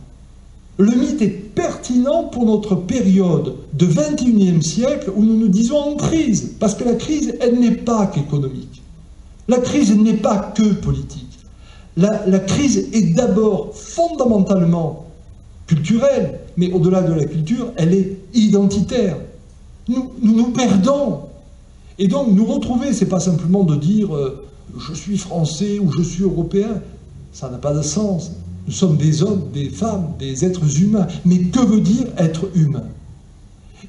[SPEAKER 1] Le mythe est pertinent pour notre période de 21e siècle où nous nous disons en crise, parce que la crise, elle n'est pas qu'économique. La crise n'est pas que politique. La crise est d'abord fondamentalement culturelle, mais au-delà de la culture, elle est identitaire. Nous perdons. Et donc nous retrouver, c'est pas simplement de dire je suis français ou je suis européen, ça n'a pas de sens. Nous sommes des hommes, des femmes, des êtres humains. Mais que veut dire être humain?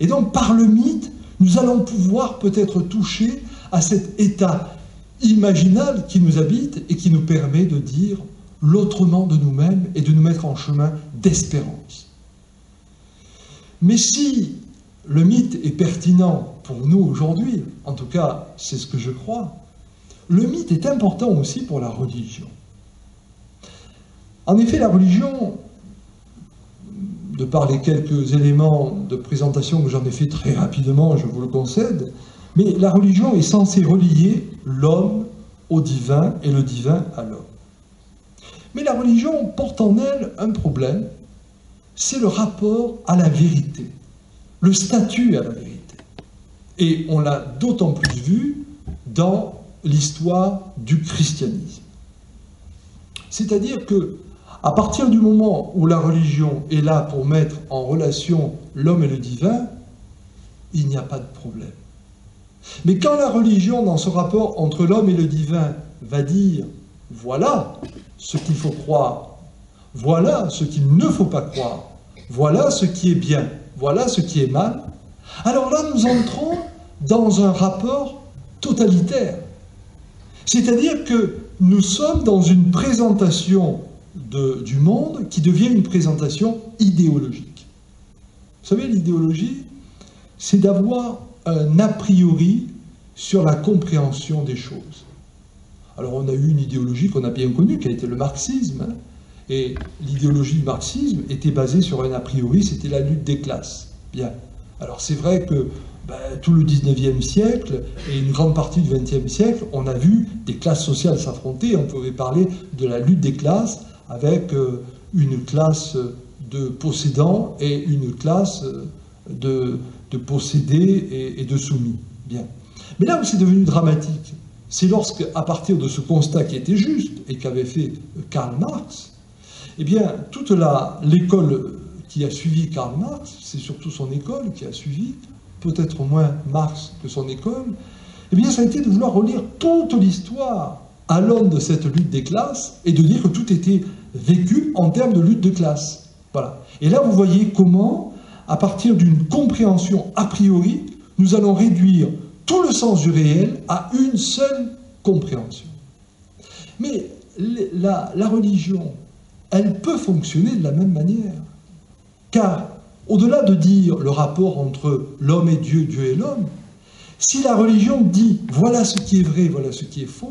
[SPEAKER 1] Et donc par le mythe, nous allons pouvoir peut-être toucher à cet état imaginal qui nous habite et qui nous permet de dire l'autrement de nous-mêmes et de nous mettre en chemin d'espérance. Mais si le mythe est pertinent pour nous aujourd'hui, en tout cas c'est ce que je crois, le mythe est important aussi pour la religion. En effet, la religion, de par les quelques éléments de présentation que j'en ai fait très rapidement, je vous le concède, mais la religion est censée relier l'homme au divin et le divin à l'homme. Mais la religion porte en elle un problème, c'est le rapport à la vérité, le statut à la vérité. Et on l'a d'autant plus vu dans l'histoire du christianisme. C'est-à-dire que, à partir du moment où la religion est là pour mettre en relation l'homme et le divin, il n'y a pas de problème. Mais quand la religion, dans ce rapport entre l'homme et le divin, va dire « voilà ce qu'il faut croire, voilà ce qu'il ne faut pas croire, voilà ce qui est bien, voilà ce qui est mal », alors là, nous entrons dans un rapport totalitaire. C'est-à-dire que nous sommes dans une présentation du monde qui devient une présentation idéologique. Vous savez, l'idéologie, c'est d'avoir un a priori sur la compréhension des choses. Alors on a eu une idéologie qu'on a bien connue, qui a été le marxisme, hein, et l'idéologie du marxisme était basée sur un a priori, c'était la lutte des classes. Bien. Alors c'est vrai que tout le 19e siècle et une grande partie du 20e siècle, on a vu des classes sociales s'affronter, on pouvait parler de la lutte des classes avec une classe de possédants et une classe de possédés et de soumis. Bien. Mais là où c'est devenu dramatique, c'est lorsque, à partir de ce constat qui était juste et qu'avait fait Karl Marx, eh bien, toute l'école qui a suivi Karl Marx, c'est surtout son école qui a suivi, peut-être moins Marx que son école, eh bien, ça a été de vouloir relire toute l'histoire à l'aune de cette lutte des classes et de dire que tout était vécu en termes de lutte de classe. Voilà. Et là, vous voyez comment, à partir d'une compréhension a priori, nous allons réduire tout le sens du réel à une seule compréhension. Mais la religion, elle peut fonctionner de la même manière. Car, au-delà de dire le rapport entre l'homme et Dieu, Dieu et l'homme, si la religion dit voilà ce qui est vrai, voilà ce qui est faux,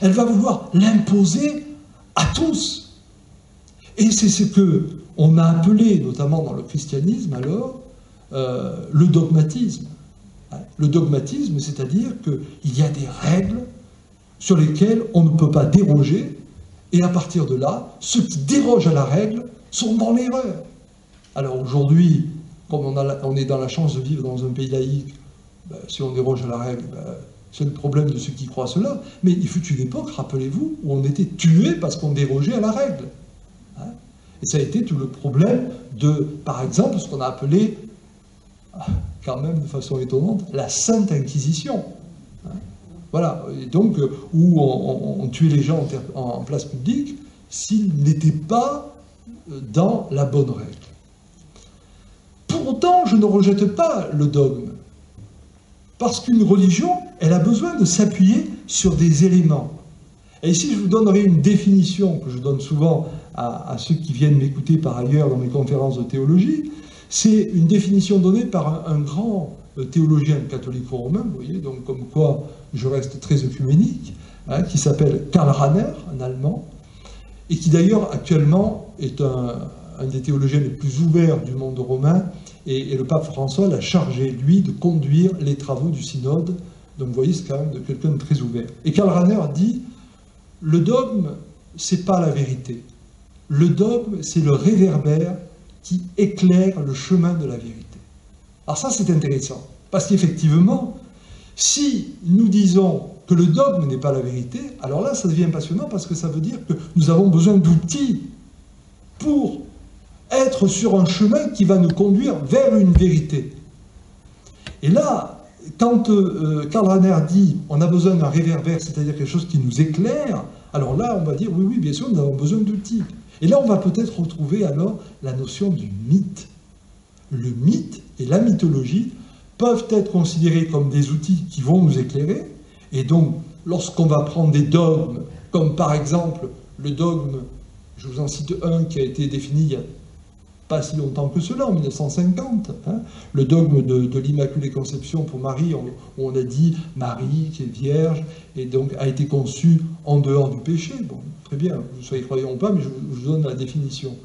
[SPEAKER 1] elle va vouloir l'imposer à tous. Et c'est ce qu'on a appelé, notamment dans le christianisme alors, le dogmatisme. Le dogmatisme, c'est-à-dire qu'il y a des règles sur lesquelles on ne peut pas déroger, et à partir de là, ceux qui dérogent à la règle sont dans l'erreur. Alors aujourd'hui, comme on est dans la chance de vivre dans un pays laïque, si on déroge à la règle, c'est le problème de ceux qui croient cela. Mais il fut une époque, rappelez-vous, où on était tué parce qu'on dérogeait à la règle. Et ça a été tout le problème de, par exemple, ce qu'on a appelé, quand même de façon étonnante, la Sainte Inquisition. Voilà, et donc, où on tuait les gens en place publique s'ils n'étaient pas dans la bonne règle. Pour autant, je ne rejette pas le dogme, parce qu'une religion, elle a besoin de s'appuyer sur des éléments. Et ici, je vous donnerai une définition que je donne souvent à ceux qui viennent m'écouter par ailleurs dans mes conférences de théologie. C'est une définition donnée par un grand théologien catholico-romain, vous voyez, donc comme quoi je reste très œcuménique, hein, qui s'appelle Karl Rahner, un Allemand, et qui d'ailleurs actuellement est un des théologiens les plus ouverts du monde romain, et le pape François l'a chargé, lui, de conduire les travaux du synode. Donc vous voyez, c'est quand même quelqu'un de très ouvert. Et Karl Rahner dit, le dogme, c'est pas la vérité. Le dogme, c'est le réverbère qui éclaire le chemin de la vérité. Alors ça, c'est intéressant, parce qu'effectivement, si nous disons que le dogme n'est pas la vérité, alors là, ça devient passionnant, parce que ça veut dire que nous avons besoin d'outils pour être sur un chemin qui va nous conduire vers une vérité. Et là, quand Karl Rahner dit on a besoin d'un réverbère, c'est-à-dire quelque chose qui nous éclaire, alors là, on va dire oui, bien sûr, nous avons besoin d'outils. Et là, on va peut-être retrouver alors la notion du mythe. Le mythe et la mythologie peuvent être considérés comme des outils qui vont nous éclairer. Et donc, lorsqu'on va prendre des dogmes, comme par exemple le dogme, je vous en cite un qui a été défini il n'y a pas si longtemps que cela, en 1950, hein, le dogme de l'Immaculée Conception pour Marie, où on a dit Marie qui est vierge et donc a été conçue en dehors du péché. Bon, très bien, vous soyez croyants ou pas, mais je vous donne la définition.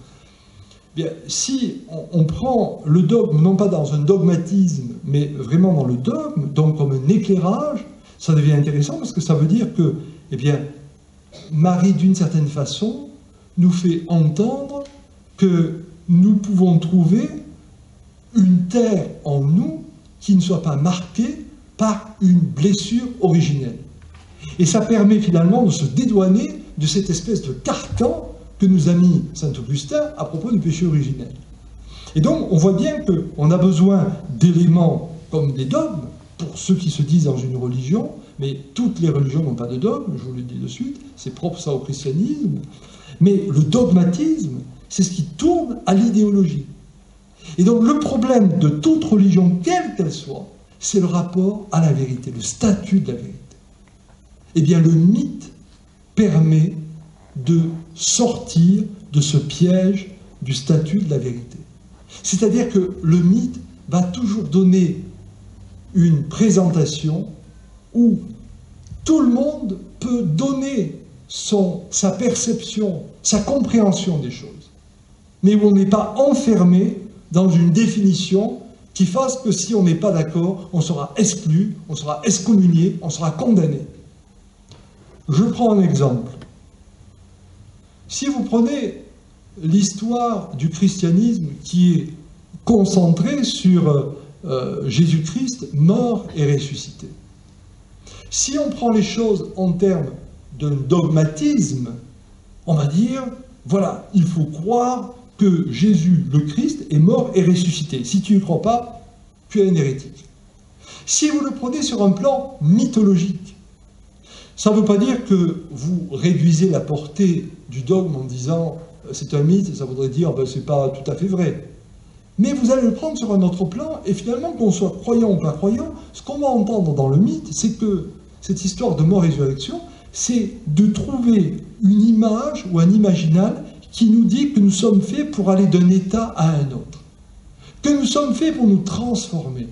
[SPEAKER 1] Bien, si on prend le dogme, non pas dans un dogmatisme, mais vraiment dans le dogme, donc comme un éclairage, ça devient intéressant parce que ça veut dire que, eh bien, Marie, d'une certaine façon, nous fait entendre que nous pouvons trouver une terre en nous qui ne soit pas marquée par une blessure originelle. Et ça permet finalement de se dédouaner de cette espèce de carcan que nous a mis saint Augustin à propos du péché originel. Et donc, on voit bien qu'on a besoin d'éléments comme des dogmes, pour ceux qui se disent dans une religion, mais toutes les religions n'ont pas de dogme, je vous le dis de suite, c'est propre ça au christianisme, mais le dogmatisme, c'est ce qui tourne à l'idéologie. Et donc le problème de toute religion, quelle qu'elle soit, c'est le rapport à la vérité, le statut de la vérité. Eh bien le mythe permet de sortir de ce piège du statut de la vérité. C'est-à-dire que le mythe va toujours donner une présentation où tout le monde peut donner sa perception, sa compréhension des choses, mais où on n'est pas enfermé dans une définition qui fasse que si on n'est pas d'accord, on sera exclu, on sera excommunié, on sera condamné. Je prends un exemple. Si vous prenez l'histoire du christianisme qui est concentrée sur Jésus-Christ mort et ressuscité, si on prend les choses en termes d'un dogmatisme, on va dire, voilà, il faut croire que Jésus, le Christ, est mort et ressuscité. Si tu n'y crois pas, tu es un hérétique. Si vous le prenez sur un plan mythologique, ça ne veut pas dire que vous réduisez la portée du dogme en disant c'est un mythe, ça voudrait dire ben, c'est pas tout à fait vrai. Mais vous allez le prendre sur un autre plan, et finalement, qu'on soit croyant ou pas croyant, ce qu'on va entendre dans le mythe, c'est que cette histoire de mort et résurrection, c'est de trouver une image ou un imaginal qui nous dit que nous sommes faits pour aller d'un état à un autre, que nous sommes faits pour nous transformer,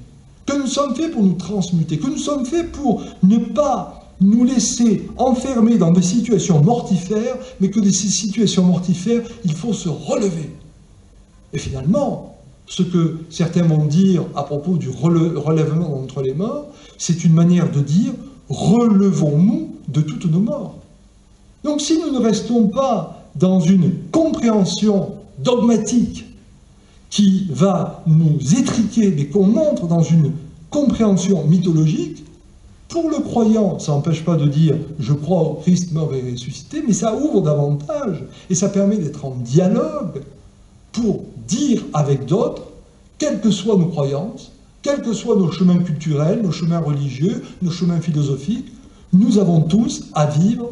[SPEAKER 1] que nous sommes faits pour nous transmuter, que nous sommes faits pour ne pas nous laisser enfermer dans des situations mortifères, mais que de ces situations mortifères, il faut se relever. Et finalement, ce que certains vont dire à propos du relèvement d'entre les morts, c'est une manière de dire « relevons-nous de toutes nos morts ». Donc si nous ne restons pas dans une compréhension dogmatique qui va nous étriquer, mais qu'on entre dans une compréhension mythologique, pour le croyant, ça n'empêche pas de dire « je crois au Christ mort et ressuscité », mais ça ouvre davantage, et ça permet d'être en dialogue pour dire avec d'autres, quelles que soient nos croyances, quels que soient nos chemins culturels, nos chemins religieux, nos chemins philosophiques, nous avons tous à vivre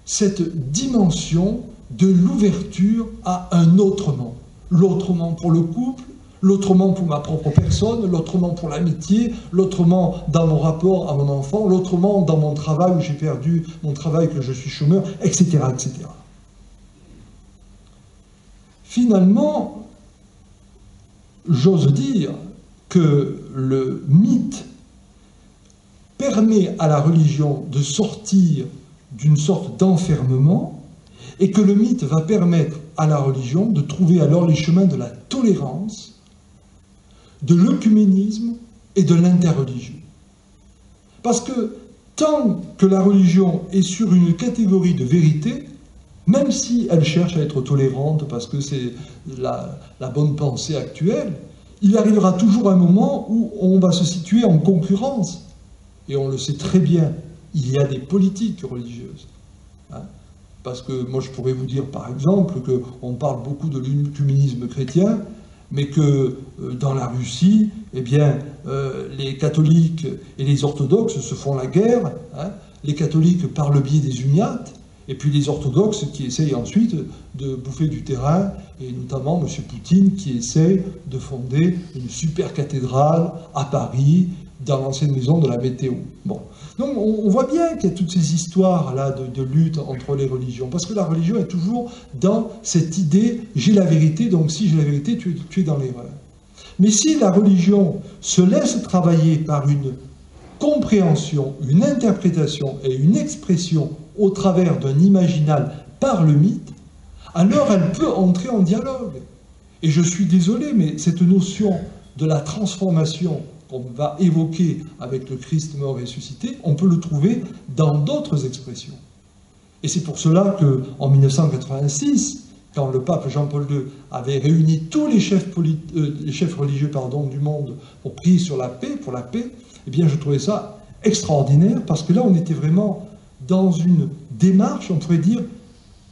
[SPEAKER 1] cette dimension de l'ouverture à un autrement. L'autrement pour le couple, l'autrement pour ma propre personne, l'autrement pour l'amitié, l'autrement dans mon rapport à mon enfant, l'autrement dans mon travail où j'ai perdu mon travail, que je suis chômeur, etc., etc. Finalement, j'ose dire que le mythe permet à la religion de sortir d'une sorte d'enfermement et que le mythe va permettre à la religion de trouver alors les chemins de la tolérance, de l'œcuménisme et de l'interreligieux. Parce que tant que la religion est sur une catégorie de vérité, même si elle cherche à être tolérante parce que c'est la bonne pensée actuelle, il arrivera toujours un moment où on va se situer en concurrence. Et on le sait très bien, il y a des politiques religieuses. Hein, parce que moi je pourrais vous dire par exemple qu'on parle beaucoup de l'œcuménisme chrétien, mais que dans la Russie, eh bien, les catholiques et les orthodoxes se font la guerre, hein, les catholiques par le biais des uniates, et puis les orthodoxes qui essayent ensuite de bouffer du terrain, et notamment M. Poutine qui essaie de fonder une super cathédrale à Paris, dans l'ancienne maison de la météo. Bon. Donc on voit bien qu'il y a toutes ces histoires-là de lutte entre les religions, parce que la religion est toujours dans cette idée « j'ai la vérité, donc si j'ai la vérité, tu es dans l'erreur ». Mais si la religion se laisse travailler par une compréhension, une interprétation et une expression au travers d'un imaginal par le mythe, alors elle peut entrer en dialogue. Et je suis désolé, mais cette notion de la transformation qu'on va évoquer avec le Christ mort ressuscité, on peut le trouver dans d'autres expressions. Et c'est pour cela qu'en 1986, quand le pape Jean-Paul II avait réuni tous les chefs religieux du monde pour prier sur la paix, pour la paix, eh bien je trouvais ça extraordinaire, parce que là on était vraiment dans une démarche, on pourrait dire,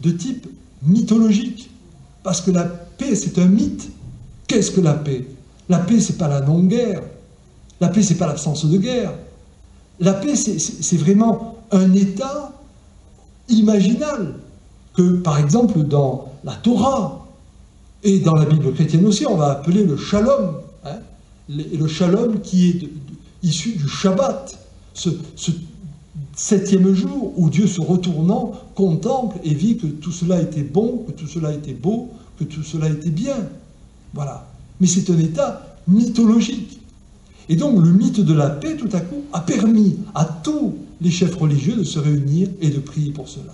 [SPEAKER 1] de type mythologique. Parce que la paix, c'est un mythe. Qu'est-ce que la paix? La paix, c'est pas la non-guerre. La paix, c'est pas l'absence de guerre. La paix, c'est vraiment un état imaginal que, par exemple, dans la Torah et dans la Bible chrétienne aussi, on va appeler le shalom. Hein, le shalom qui est issu du Shabbat, ce 7e jour où Dieu, se retournant, contemple et vit que tout cela était bon, que tout cela était beau, que tout cela était bien. Voilà. Mais c'est un état mythologique. Et donc le mythe de la paix, tout à coup, a permis à tous les chefs religieux de se réunir et de prier pour cela.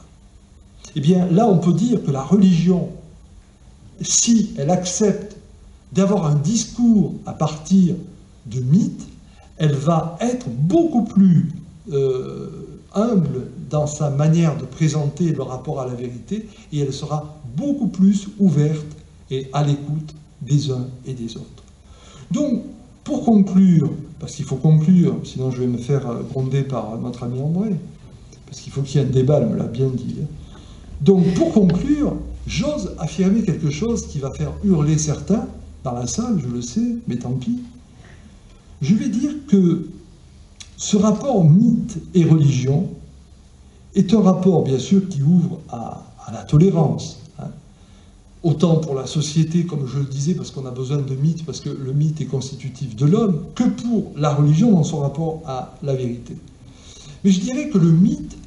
[SPEAKER 1] Eh bien, là, on peut dire que la religion, si elle accepte d'avoir un discours à partir de mythes, elle va être beaucoup plus humble dans sa manière de présenter le rapport à la vérité, et elle sera beaucoup plus ouverte et à l'écoute des uns et des autres. Donc, pour conclure, parce qu'il faut conclure, sinon je vais me faire gronder par notre ami André, parce qu'il faut qu'il y ait un débat, elle me l'a bien dit. Donc, pour conclure, j'ose affirmer quelque chose qui va faire hurler certains dans la salle, je le sais, mais tant pis. Je vais dire que ce rapport mythe et religion est un rapport, bien sûr, qui ouvre à la tolérance. Hein. Autant pour la société, comme je le disais, parce qu'on a besoin de mythes, parce que le mythe est constitutif de l'homme, que pour la religion dans son rapport à la vérité. Mais je dirais que le mythe,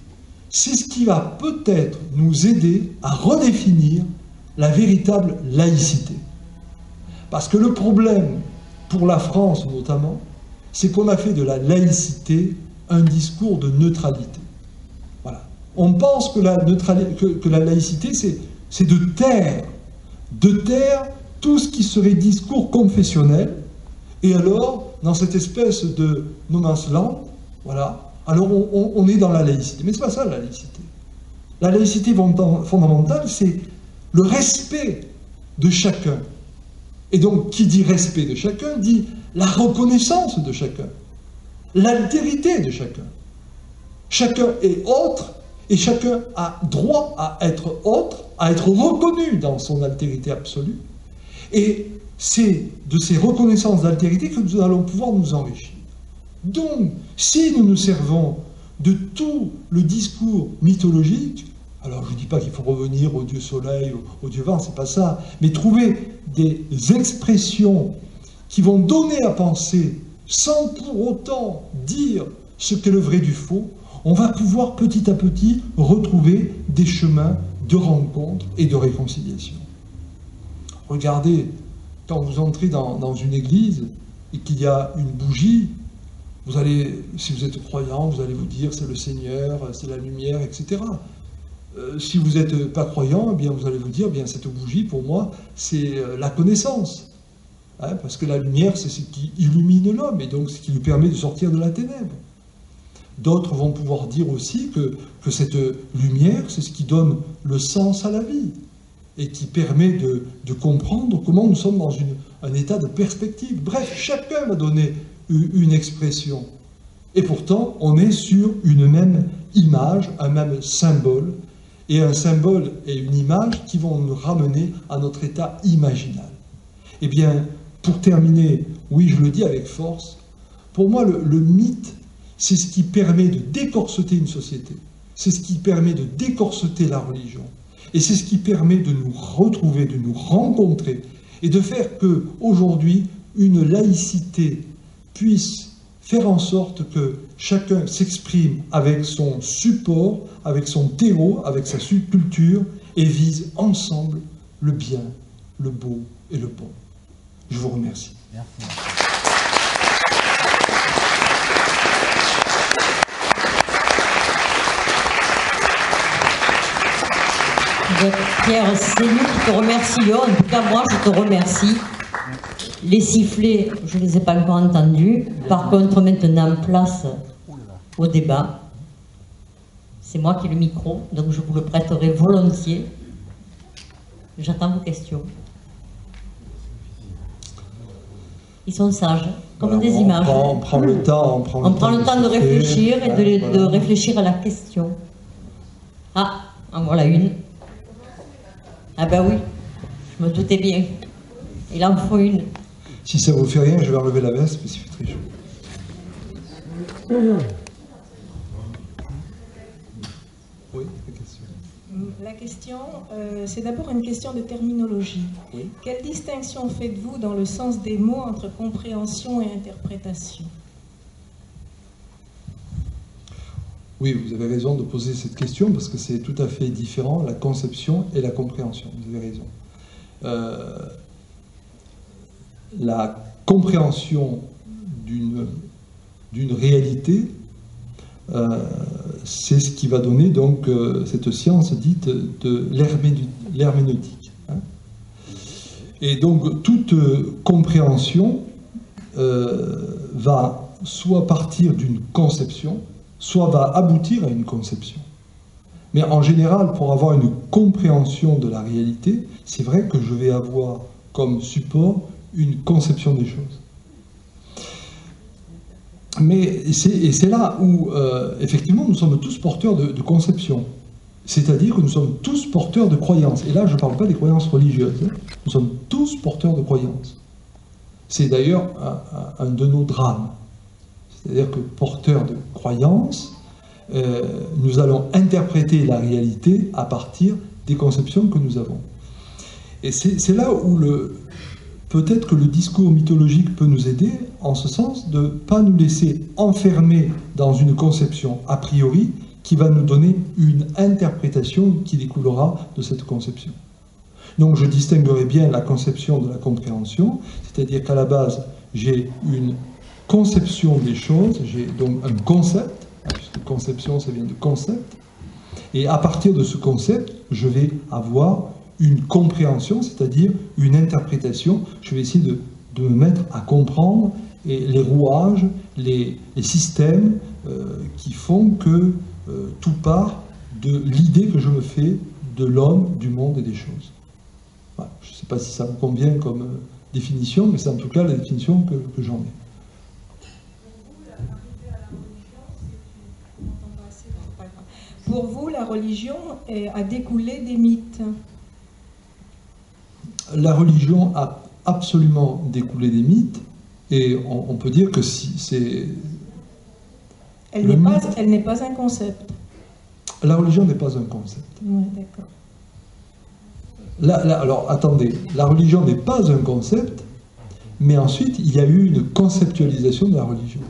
[SPEAKER 1] c'est ce qui va peut-être nous aider à redéfinir la véritable laïcité. Parce que le problème, pour la France notamment, c'est qu'on a fait de la laïcité un discours de neutralité. Voilà. On pense que la laïcité, c'est de taire tout ce qui serait discours confessionnel, et alors, dans cette espèce de no man's land, voilà, alors on est dans la laïcité. Mais ce n'est pas ça, la laïcité. La laïcité fondamentale, c'est le respect de chacun. Et donc, qui dit respect de chacun, dit la reconnaissance de chacun, l'altérité de chacun. Chacun est autre, et chacun a droit à être autre, à être reconnu dans son altérité absolue. Et c'est de ces reconnaissances d'altérité que nous allons pouvoir nous enrichir. Donc, si nous nous servons de tout le discours mythologique, alors je ne dis pas qu'il faut revenir au dieu soleil, au dieu vent, c'est pas ça, mais trouver des expressions qui vont donner à penser, sans pour autant dire ce qu'est le vrai du faux, on va pouvoir petit à petit retrouver des chemins de rencontre et de réconciliation. Regardez, quand vous entrez dans une église et qu'il y a une bougie, vous allez, si vous êtes croyant, vous allez vous dire c'est le Seigneur, c'est la lumière, etc. Si vous n'êtes pas croyant, eh bien, vous allez vous dire, eh bien, cette bougie, pour moi, c'est la connaissance. Hein, parce que la lumière, c'est ce qui illumine l'homme, et donc ce qui lui permet de sortir de la ténèbre. D'autres vont pouvoir dire aussi que cette lumière, c'est ce qui donne le sens à la vie, et qui permet de comprendre comment nous sommes dans un état de perspective. Bref, chacun va donner une expression. Et pourtant, on est sur une même image, un même symbole, et un symbole et une image qui vont nous ramener à notre état imaginal. Eh bien, pour terminer, oui, je le dis avec force, pour moi, le mythe, c'est ce qui permet de décorseter une société, c'est ce qui permet de décorseter la religion, et c'est ce qui permet de nous retrouver, de nous rencontrer, et de faire qu'aujourd'hui, une laïcité puisse faire en sorte que chacun s'exprime avec son support, avec son terreau, avec sa culture, et vise ensemble le bien, le beau et le bon. Je vous remercie. Merci.
[SPEAKER 2] Pierre, c'est nous qui te remercions. En tout cas, moi, je te remercie. Les sifflets, je ne les ai pas encore entendus. Par contre, maintenant, place au débat. C'est moi qui ai le micro, donc je vous le prêterai volontiers. J'attends vos questions. Ils sont sages, comme des images.
[SPEAKER 1] On prend le temps,
[SPEAKER 2] on prend le temps de réfléchir et de réfléchir à la question. Ah, en voilà une. Ah ben oui, je me doutais bien. Il en faut une.
[SPEAKER 1] Si ça vous fait rien, je vais enlever la veste, parce qu'il fait très chaud. Oui, la question.
[SPEAKER 3] La question, c'est d'abord une question de terminologie. Oui. Quelle distinction faites-vous dans le sens des mots entre compréhension et interprétation?
[SPEAKER 1] Oui, vous avez raison de poser cette question, parce que c'est tout à fait différent, la conception et la compréhension. Vous avez raison. La compréhension d'une réalité, c'est ce qui va donner donc cette science dite de l'herméneutique. Hein. Et donc toute compréhension va soit partir d'une conception, soit va aboutir à une conception. Mais en général, pour avoir une compréhension de la réalité, c'est vrai que je vais avoir comme support une conception des choses. Mais c'est là où, effectivement, nous sommes tous porteurs de conception. C'est-à-dire que nous sommes tous porteurs de croyances. Et là, je ne parle pas des croyances religieuses. Hein. Nous sommes tous porteurs de croyances. C'est d'ailleurs un de nos drames. C'est-à-dire que porteurs de croyances, nous allons interpréter la réalité à partir des conceptions que nous avons. Et c'est là où peut-être que le discours mythologique peut nous aider, en ce sens, de ne pas nous laisser enfermer dans une conception a priori qui va nous donner une interprétation qui découlera de cette conception. Donc je distinguerai bien la conception de la compréhension, c'est-à-dire qu'à la base, j'ai une conception des choses, j'ai donc un concept, puisque conception ça vient de concept, et à partir de ce concept, je vais avoir une compréhension, c'est-à-dire une interprétation. Je vais essayer de me mettre à comprendre les rouages, les systèmes qui font que tout part de l'idée que je me fais de l'homme, du monde et des choses. Voilà. Je ne sais pas si ça me convient comme définition, mais c'est en tout cas la définition que j'en ai.
[SPEAKER 3] Pour vous, la religion a découlé des mythes?
[SPEAKER 1] La religion a absolument découlé des mythes, et on peut dire que c'est...
[SPEAKER 3] Elle n'est pas un concept.
[SPEAKER 1] La religion n'est pas un concept.
[SPEAKER 3] Oui, d'accord.
[SPEAKER 1] Alors, attendez, la religion n'est pas un concept, mais ensuite il y a eu une conceptualisation de la religion.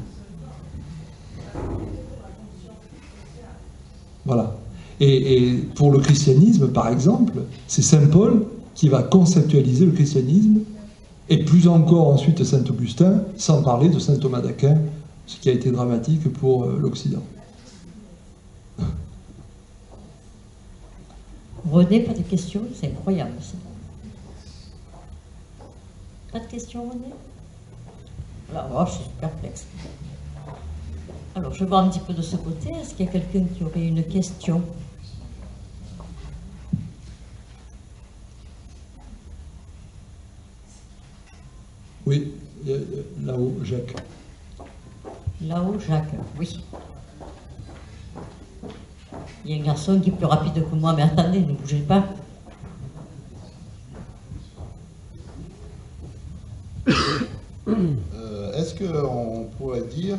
[SPEAKER 1] Voilà. Et pour le christianisme, par exemple, c'est saint Paul qui va conceptualiser le christianisme, et plus encore ensuite saint Augustin, sans parler de saint Thomas d'Aquin, ce qui a été dramatique pour l'Occident.
[SPEAKER 2] René, pas de questions? C'est incroyable, ça. Pas de questions, René? Alors, je suis perplexe. Alors, je vais voir un petit peu de ce côté. Est-ce qu'il y a quelqu'un qui aurait une question?
[SPEAKER 1] Oui, là-haut, Jacques.
[SPEAKER 2] Là-haut, Jacques, oui. Il y a un garçon qui est plus rapide que moi, mais attendez, ne bougez pas.
[SPEAKER 4] Est-ce qu'on pourrait dire,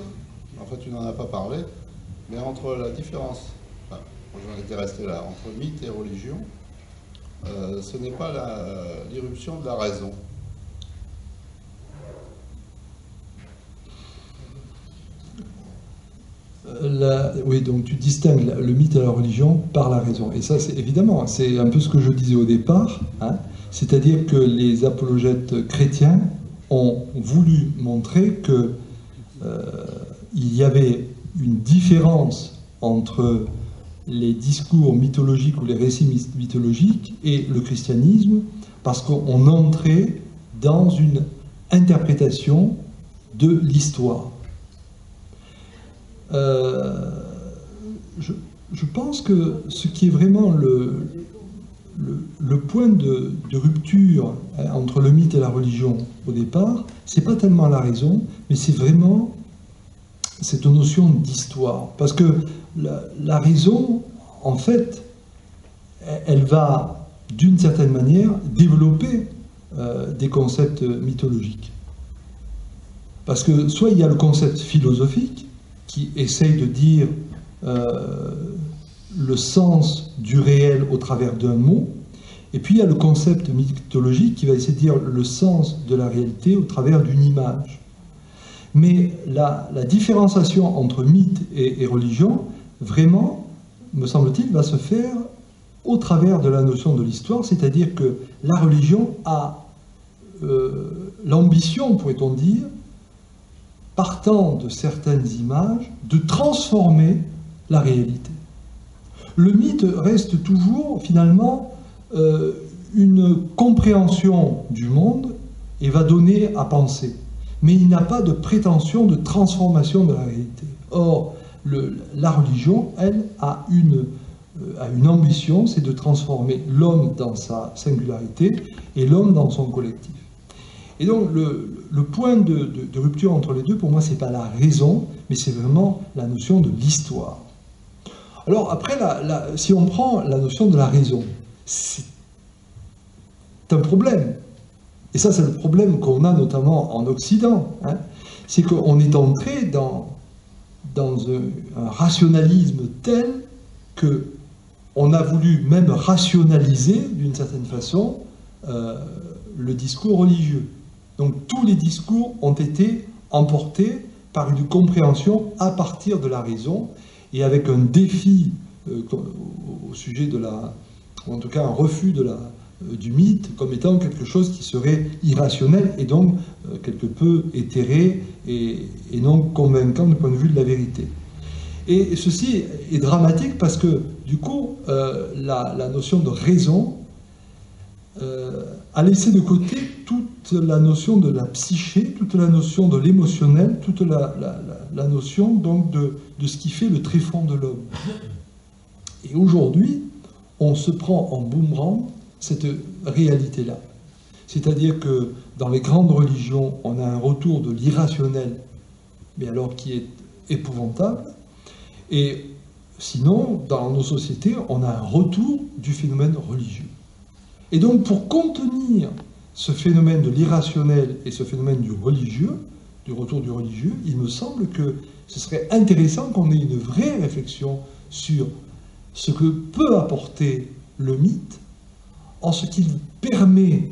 [SPEAKER 4] en fait tu n'en as pas parlé, mais entre la différence, enfin, j'en étais resté là, entre mythe et religion, ce n'est pas l'irruption de la raison.
[SPEAKER 1] Oui, donc tu distingues le mythe et la religion par la raison. Et ça, c'est évidemment, c'est un peu ce que je disais au départ, hein, c'est-à-dire que les apologètes chrétiens ont voulu montrer que il y avait une différence entre les discours mythologiques ou les récits mythologiques et le christianisme, parce qu'on entrait dans une interprétation de l'histoire. Je pense que ce qui est vraiment le point de rupture entre le mythe et la religion au départ, c'est pas tellement la raison, mais c'est vraiment cette notion d'histoire. Parce que la raison, en fait, elle va, d'une certaine manière, développer des concepts mythologiques. Parce que soit il y a le concept philosophique, qui essaye de dire le sens du réel au travers d'un mot, et puis il y a le concept mythologique qui va essayer de dire le sens de la réalité au travers d'une image. Mais la différenciation entre mythe et religion, vraiment, me semble-t-il, va se faire au travers de la notion de l'histoire, c'est-à-dire que la religion a l'ambition, pourrait-on dire, partant de certaines images, de transformer la réalité. Le mythe reste toujours, finalement, une compréhension du monde et va donner à penser. Mais il n'a pas de prétention de transformation de la réalité. Or, la religion, elle, a une ambition, c'est de transformer l'homme dans sa singularité et l'homme dans son collectif. Et donc, le point de rupture entre les deux, pour moi, ce n'est pas la raison, mais c'est vraiment la notion de l'histoire. Alors, après, si on prend la notion de la raison, c'est un problème. Et ça, c'est le problème qu'on a notamment en Occident. Hein. C'est qu'on est entré dans un rationalisme tel qu'on a voulu même rationaliser, d'une certaine façon, le discours religieux. Donc tous les discours ont été emportés par une compréhension à partir de la raison, et avec un défi au sujet de ou en tout cas un refus du mythe comme étant quelque chose qui serait irrationnel et donc quelque peu éthéré et non convaincant du point de vue de la vérité. Et ceci est dramatique parce que du coup la notion de raison a laissé de côté toute la notion de la psyché, toute la notion de l'émotionnel, toute la notion donc de ce qui fait le tréfonds de l'homme. Et aujourd'hui, on se prend en boomerang cette réalité-là. C'est-à-dire que dans les grandes religions, on a un retour de l'irrationnel, mais alors qui est épouvantable. Et sinon, dans nos sociétés, on a un retour du phénomène religieux. Et donc, pour contenir ce phénomène de l'irrationnel et ce phénomène du religieux, du retour du religieux, il me semble que ce serait intéressant qu'on ait une vraie réflexion sur ce que peut apporter le mythe, en ce qu'il permet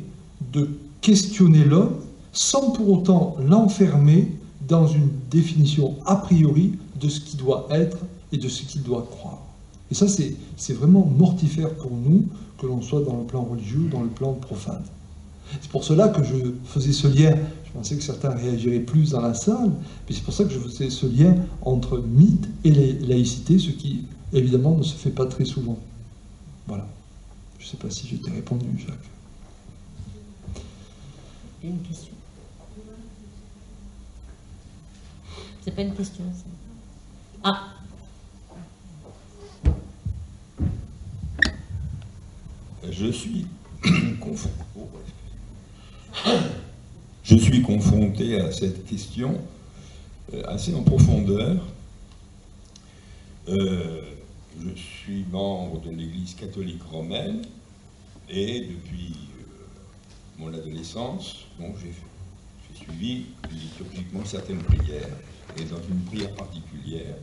[SPEAKER 1] de questionner l'homme, sans pour autant l'enfermer dans une définition a priori de ce qui doit être et de ce qu'il doit croire. Et ça, c'est vraiment mortifère pour nous, que l'on soit dans le plan religieux ou dans le plan profane. C'est pour cela que je faisais ce lien. Je pensais que certains réagiraient plus dans la salle, mais c'est pour ça que je faisais ce lien entre mythe et laïcité, ce qui, évidemment, ne se fait pas très souvent. Voilà. Je ne sais pas si j'ai répondu, Jacques.
[SPEAKER 2] Une question. C'est pas une question, ça. Ah.
[SPEAKER 5] Je suis confronté à cette question assez en profondeur. Je suis membre de l'Église catholique romaine et depuis mon adolescence, bon, j'ai suivi liturgiquement certaines prières, et dans une prière particulière,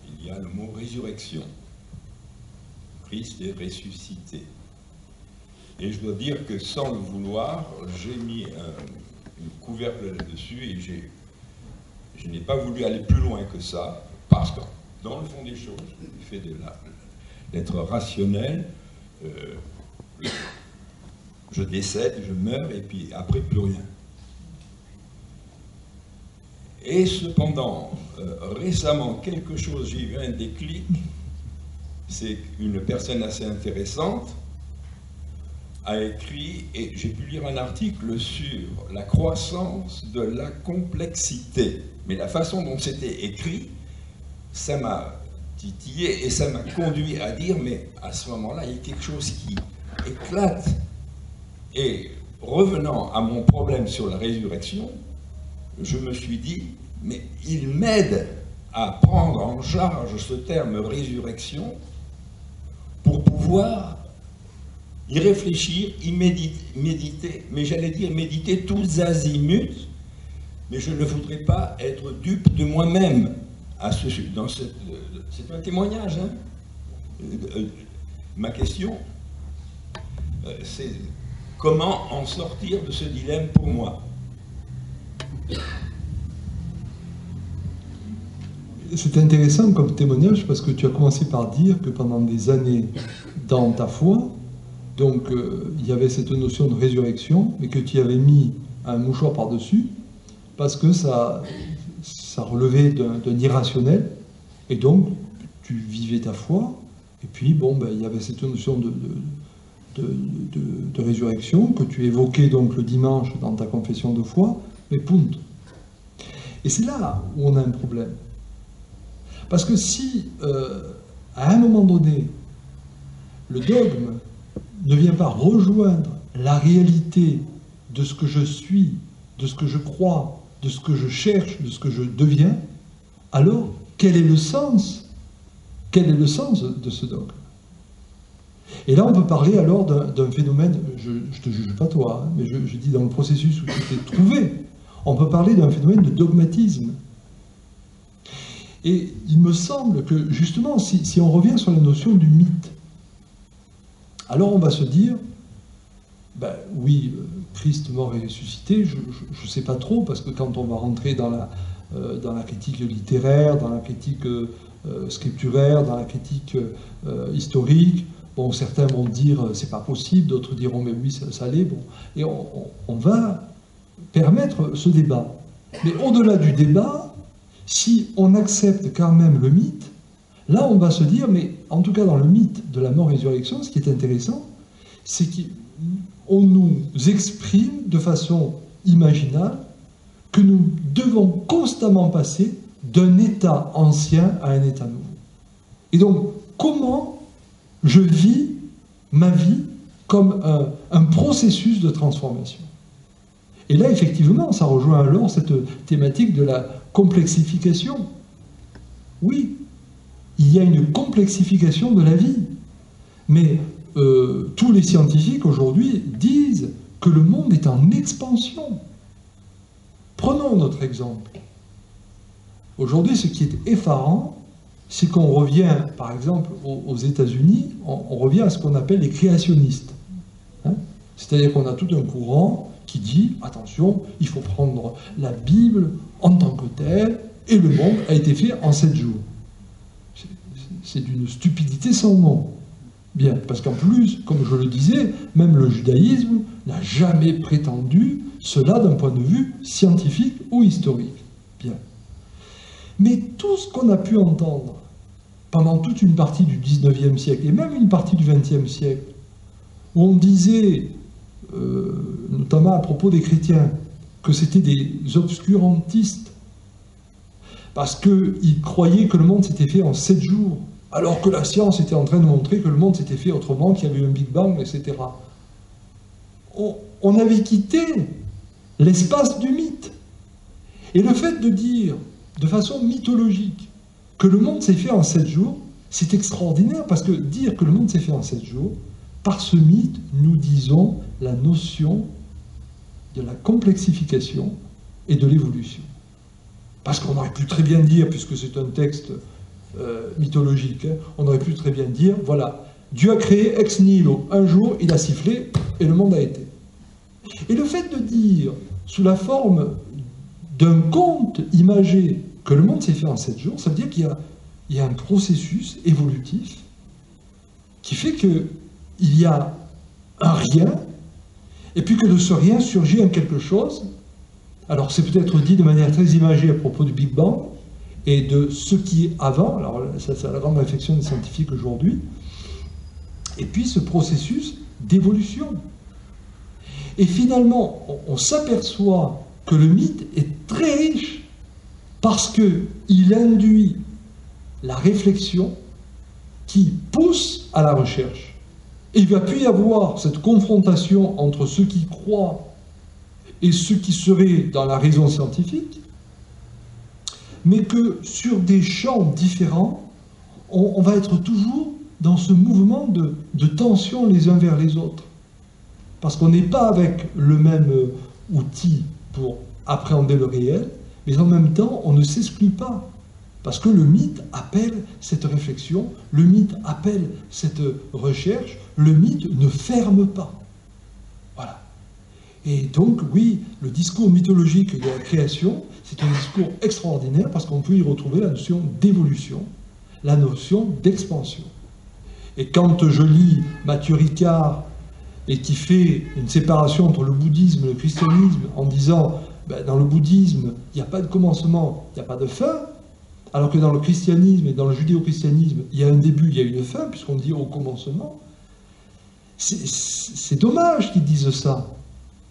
[SPEAKER 5] il y a le mot résurrection. Christ est ressuscité. Et je dois dire que sans le vouloir, j'ai mis une couvercle là-dessus et je n'ai pas voulu aller plus loin que ça, parce que dans le fond des choses, le fait d'être rationnel, je décède, je meurs, et puis après plus rien. Et cependant, récemment, quelque chose, j'ai eu un déclic, c'est qu'une personne assez intéressante a écrit, et j'ai pu lire un article sur la croissance de la complexité. Mais la façon dont c'était écrit, ça m'a titillé et ça m'a conduit à dire, mais à ce moment-là, il y a quelque chose qui éclate. Et revenant à mon problème sur la résurrection, je me suis dit, mais il m'aide à prendre en charge ce terme résurrection pour pouvoir y réfléchir, y méditer, mais j'allais dire méditer tous azimuts, mais je ne voudrais pas être dupe de moi-même. C'est un témoignage. Hein. Ma question, c'est comment en sortir de ce dilemme pour moi?
[SPEAKER 1] C'est intéressant comme témoignage parce que tu as commencé par dire que pendant des années dans ta foi, donc il y avait cette notion de résurrection, mais que tu y avais mis un mouchoir par-dessus parce que ça relevait d'un irrationnel, et donc tu vivais ta foi, et puis bon, ben, il y avait cette notion de résurrection que tu évoquais donc le dimanche dans ta confession de foi, mais punt. Et c'est là où on a un problème. Parce que si, à un moment donné, le dogme ne vient pas rejoindre la réalité de ce que je suis, de ce que je crois, de ce que je cherche, de ce que je deviens, alors quel est le sens? Quel est le sens de ce dogme? Et là, on peut parler alors d'un phénomène, je ne te juge pas toi, hein, mais je dis dans le processus où tu t'es trouvé, on peut parler d'un phénomène de dogmatisme. Et il me semble que, justement, si on revient sur la notion du mythe, alors on va se dire, ben oui, Christ mort et ressuscité, je ne sais pas trop, parce que quand on va rentrer dans la critique littéraire, dans la critique scripturaire, dans la critique historique, bon, certains vont dire c'est pas possible, d'autres diront mais oui, ça l'est, bon, et on va permettre ce débat. Mais au-delà du débat, si on accepte quand même le mythe, là on va se dire, mais en tout cas dans le mythe de la mort-résurrection, ce qui est intéressant, c'est qu'on nous exprime de façon imaginale que nous devons constamment passer d'un état ancien à un état nouveau. Et donc, comment je vis ma vie comme un processus de transformation? Et là, effectivement, ça rejoint alors cette thématique de la complexification. Oui, il y a une complexification de la vie. Mais tous les scientifiques aujourd'hui disent que le monde est en expansion. Prenons notre exemple. Aujourd'hui, ce qui est effarant, c'est qu'on revient, par exemple, aux États-Unis, on revient à ce qu'on appelle les créationnistes. Hein? C'est-à-dire qu'on a tout un courant qui dit, attention, il faut prendre la Bible en tant que telle, et le monde a été fait en 7 jours. C'est d'une stupidité sans nom. Bien, parce qu'en plus, comme je le disais, même le judaïsme n'a jamais prétendu cela d'un point de vue scientifique ou historique. Bien. Mais tout ce qu'on a pu entendre pendant toute une partie du XIXe siècle, et même une partie du XXe siècle, où on disait, notamment à propos des chrétiens, que c'était des obscurantistes, parce qu'ils croyaient que le monde s'était fait en 7 jours, alors que la science était en train de montrer que le monde s'était fait autrement, qu'il y avait eu un Big Bang, etc. On avait quitté l'espace du mythe. Et le fait de dire, de façon mythologique, que le monde s'est fait en 7 jours, c'est extraordinaire, parce que dire que le monde s'est fait en 7 jours, par ce mythe, nous disons la notion de la complexification et de l'évolution. Parce qu'on aurait pu très bien dire, puisque c'est un texte mythologique, hein, on aurait pu très bien dire, voilà, Dieu a créé ex nihilo, un jour il a sifflé et le monde a été. Et le fait de dire, sous la forme d'un conte imagé, que le monde s'est fait en 7 jours, ça veut dire qu'il y a un processus évolutif qui fait qu'il y a un rien, et puis que de ce rien surgit un quelque chose. Alors c'est peut-être dit de manière très imagée à propos du Big Bang, et de ce qui est avant, alors ça c'est la grande réflexion des scientifiques aujourd'hui, et puis ce processus d'évolution. Et finalement, on s'aperçoit que le mythe est très riche, parce qu'il induit la réflexion qui pousse à la recherche. Et il va plus y avoir cette confrontation entre ceux qui croient et ceux qui seraient dans la raison scientifique, mais que sur des champs différents, on va être toujours dans ce mouvement de tension les uns vers les autres. Parce qu'on n'est pas avec le même outil pour appréhender le réel, mais en même temps, on ne s'exclut pas. Parce que le mythe appelle cette réflexion, le mythe appelle cette recherche, le mythe ne ferme pas. Voilà. Et donc, oui, le discours mythologique de la création, c'est un discours extraordinaire parce qu'on peut y retrouver la notion d'évolution, la notion d'expansion. Et quand je lis Mathieu Ricard, et qui fait une séparation entre le bouddhisme et le christianisme, en disant, ben, dans le bouddhisme, il n'y a pas de commencement, il n'y a pas de fin, alors que dans le christianisme et dans le judéo-christianisme, il y a un début, il y a une fin, puisqu'on dit au commencement. C'est dommage qu'ils disent ça,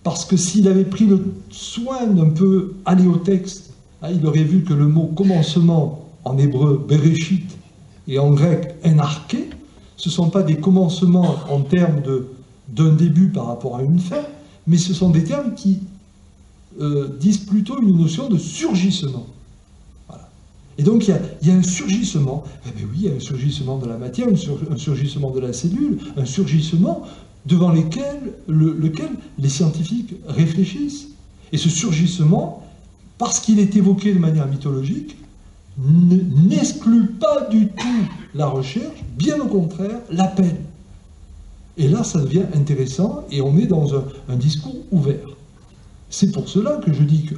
[SPEAKER 1] parce que s'il avait pris le soin d'un peu aller au texte, hein, il aurait vu que le mot commencement, en hébreu, bereshit, et en grec, enarché, ce ne sont pas des commencements en termes d'un début par rapport à une fin, mais ce sont des termes qui disent plutôt une notion de surgissement. Voilà. Et donc il y a un surgissement, eh bien oui, il y a un surgissement de la matière, un surgissement de la cellule, un surgissement devant lequel les scientifiques réfléchissent. Et ce surgissement, parce qu'il est évoqué de manière mythologique, n'exclut pas du tout la recherche, bien au contraire, l'appelle. Et là, ça devient intéressant, et on est dans un discours ouvert. C'est pour cela que je dis que,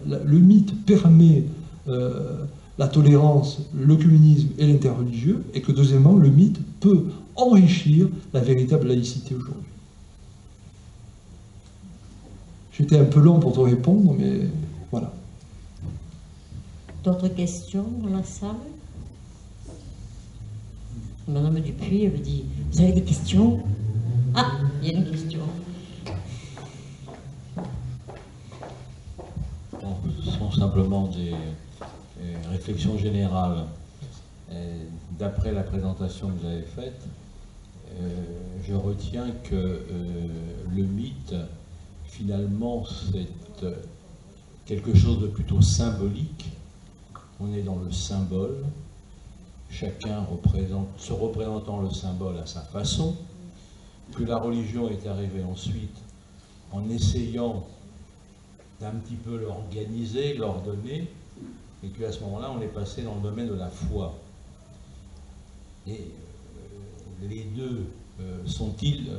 [SPEAKER 1] le mythe permet la tolérance, l'œcuménisme et l'interreligieux, et que, deuxièmement, le mythe peut enrichir la véritable laïcité aujourd'hui. J'étais un peu long pour te répondre, mais voilà.
[SPEAKER 2] D'autres questions dans la salle? Madame Dupuis, elle me dit, vous avez des questions? Ah, il y a une question.
[SPEAKER 6] Bon, ce sont simplement des réflexions générales. D'après la présentation que vous avez faite, je retiens que le mythe, finalement, c'est quelque chose de plutôt symbolique. On est dans le symbole, chacun se représentant le symbole à sa façon, que la religion est arrivée ensuite en essayant d'un petit peu l'organiser, l'ordonner, et qu'à ce moment-là, on est passé dans le domaine de la foi. Et les deux sont-ils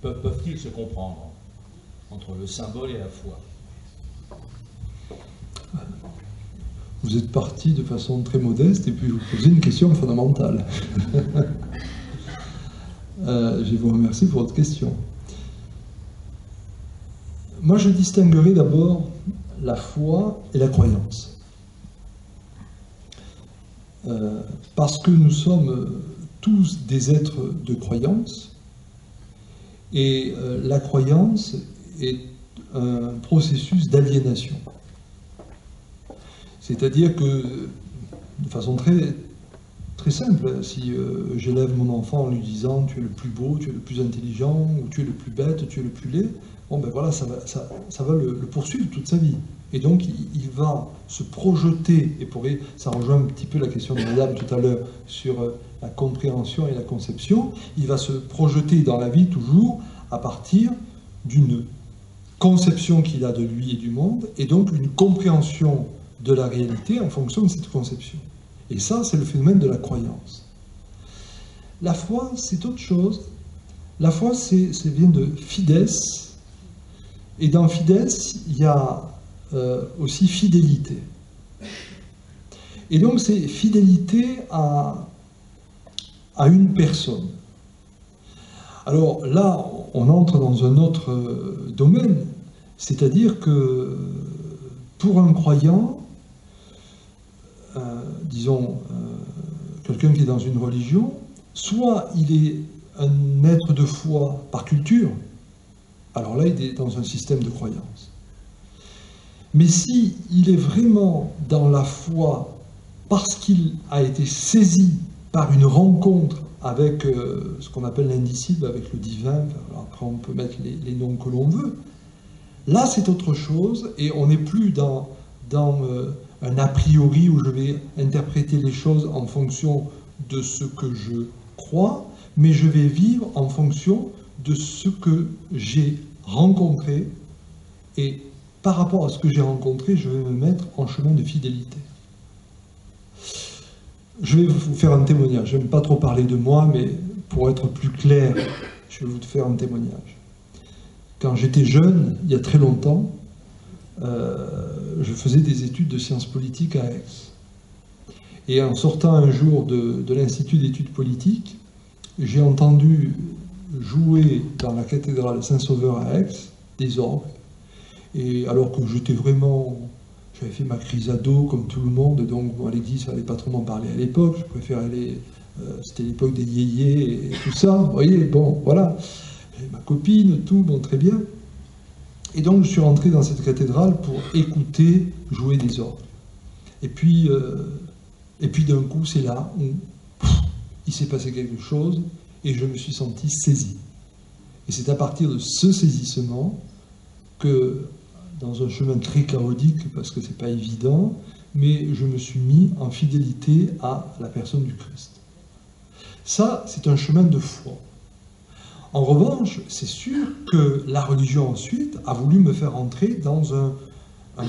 [SPEAKER 6] peuvent-ils se comprendre entre le symbole et la foi?
[SPEAKER 1] Vous êtes parti de façon très modeste et puis vous posez une question fondamentale. Je vous remercie pour votre question. Moi, je distinguerai d'abord la foi et la croyance. Parce que nous sommes tous des êtres de croyance, et la croyance est un processus d'aliénation. C'est-à-dire que, de façon très, très simple, si j'élève mon enfant en lui disant « tu es le plus beau, tu es le plus intelligent, ou tu es le plus bête, tu es le plus laid », bon ben voilà, ça va le poursuivre toute sa vie. Et donc il va se projeter, et ça rejoint un petit peu la question de Madame tout à l'heure sur la compréhension et la conception, il va se projeter dans la vie toujours à partir d'une conception qu'il a de lui et du monde, et donc une compréhension de la réalité en fonction de cette conception. Et ça, c'est le phénomène de la croyance. La foi, c'est autre chose. La foi, ça vient de fides, et dans fides, il y a aussi fidélité. Et donc, c'est fidélité à une personne. Alors là, on entre dans un autre domaine, c'est-à-dire que pour un croyant, disons, quelqu'un qui est dans une religion, soit il est un être de foi par culture, alors là, il est dans un système de croyance. Mais si il est vraiment dans la foi parce qu'il a été saisi par une rencontre avec ce qu'on appelle l'indicible, avec le divin, après on peut mettre les noms que l'on veut, là c'est autre chose, et on n'est plus dans un a priori où je vais interpréter les choses en fonction de ce que je crois, mais je vais vivre en fonction de ce que j'ai rencontré, et par rapport à ce que j'ai rencontré, je vais me mettre en chemin de fidélité. Je vais vous faire un témoignage. Je n'aime pas trop parler de moi, mais pour être plus clair, je vais vous faire un témoignage. Quand j'étais jeune, il y a très longtemps, je faisais des études de sciences politiques à Aix. Et en sortant un jour de l'Institut d'études politiques, j'ai entendu jouer dans la cathédrale Saint-Sauveur à Aix des orgues. Et alors que j'étais vraiment... J'avais fait ma crise ado comme tout le monde, donc bon, à l'église, il ne fallait pas trop m'en parler à l'époque. Je préférais aller... c'était l'époque des yéyés et tout ça. Vous voyez, bon, voilà. J'avais ma copine, tout, bon, très bien. Et donc, je suis rentré dans cette cathédrale pour écouter jouer des orgues. Et puis d'un coup, c'est là où il s'est passé quelque chose et je me suis senti saisi. Et c'est à partir de ce saisissement que, dans un chemin très chaotique, parce que c'est pas évident, mais je me suis mis en fidélité à la personne du Christ. Ça, c'est un chemin de foi. En revanche, c'est sûr que la religion ensuite a voulu me faire entrer dans un